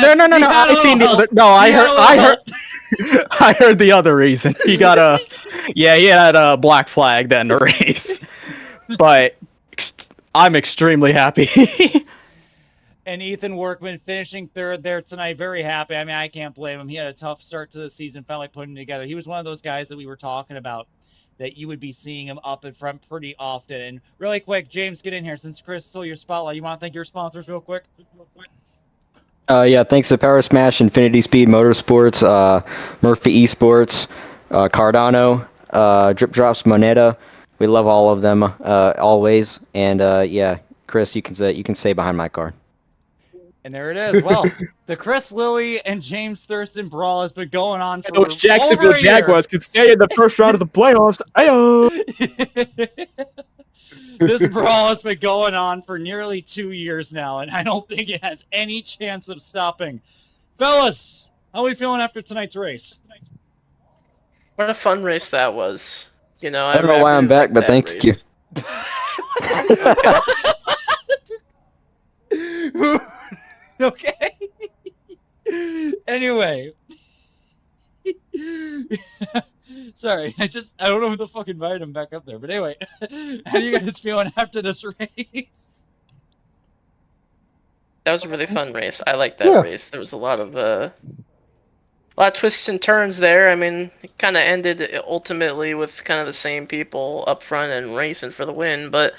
heard the other reason. He had a black flag then to race. But I'm extremely happy. And Ethan Workman finishing 3rd there tonight. Very happy. I mean, I can't blame him. He had a tough start to the season, finally putting it together. He was one of those guys that we were talking about, that you would be seeing him up in front pretty often. And really quick, James, get in here. Since Chris stole your spotlight, you want to thank your sponsors real quick? Yeah, thanks to Power Smash, Infinity Speed Motorsports, Murphy Esports, Cardano, Drip Drops Moneta. We love all of them always. And yeah, Chris, you can stay behind my car. And there it is. Well, the Chris Lilly and James Thurston brawl has been going on for those Jacksonville over a year. Jaguars could stay in the first round of the playoffs. This brawl has been going on for nearly 2 years now, and I don't think it has any chance of stopping. Fellas, how are we feeling after tonight's race? What a fun race that was. You know, I don't know why I'm back, but thank you. Okay. Anyway. Sorry, I don't know who the fuck invited him back up there. But anyway, how do you guys feeling after this race? That was a really fun race. I liked that race. There was a lot of twists and turns there. I mean, it kind of ended ultimately with kind of the same people up front and racing for the win. But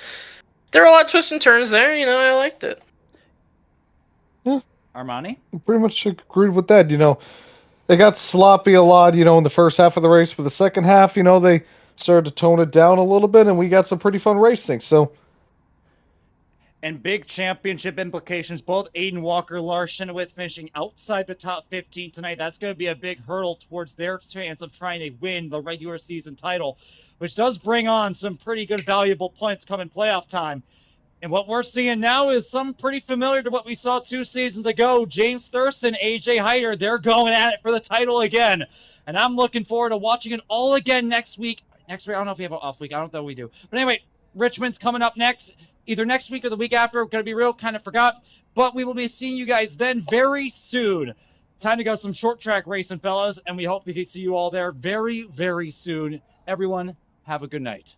there were a lot of twists and turns there. You know, I liked it. Armani? Pretty much agreed with that. They got sloppy a lot, in the first half of the race, but the second half, they started to tone it down a little bit, and we got some pretty fun racing. So, And big championship implications. Both Aiden Walker, Lars Chenoweth finishing outside the top 15 tonight. That's going to be a big hurdle towards their chance of trying to win the regular season title, which does bring on some pretty good, valuable points coming playoff time. And what we're seeing now is some pretty familiar to what we saw 2 seasons ago. James Thurston, AJ Hyder, they're going at it for the title again. And I'm looking forward to watching it all again next week. Next week, I don't know if we have an off week. I don't know if we do. But anyway, Richmond's coming up next. Either next week or the week after. Going to be real, kind of forgot. But we will be seeing you guys then very soon. Time to go some short track racing, fellas. And we hope to see you all there very, very soon. Everyone, have a good night.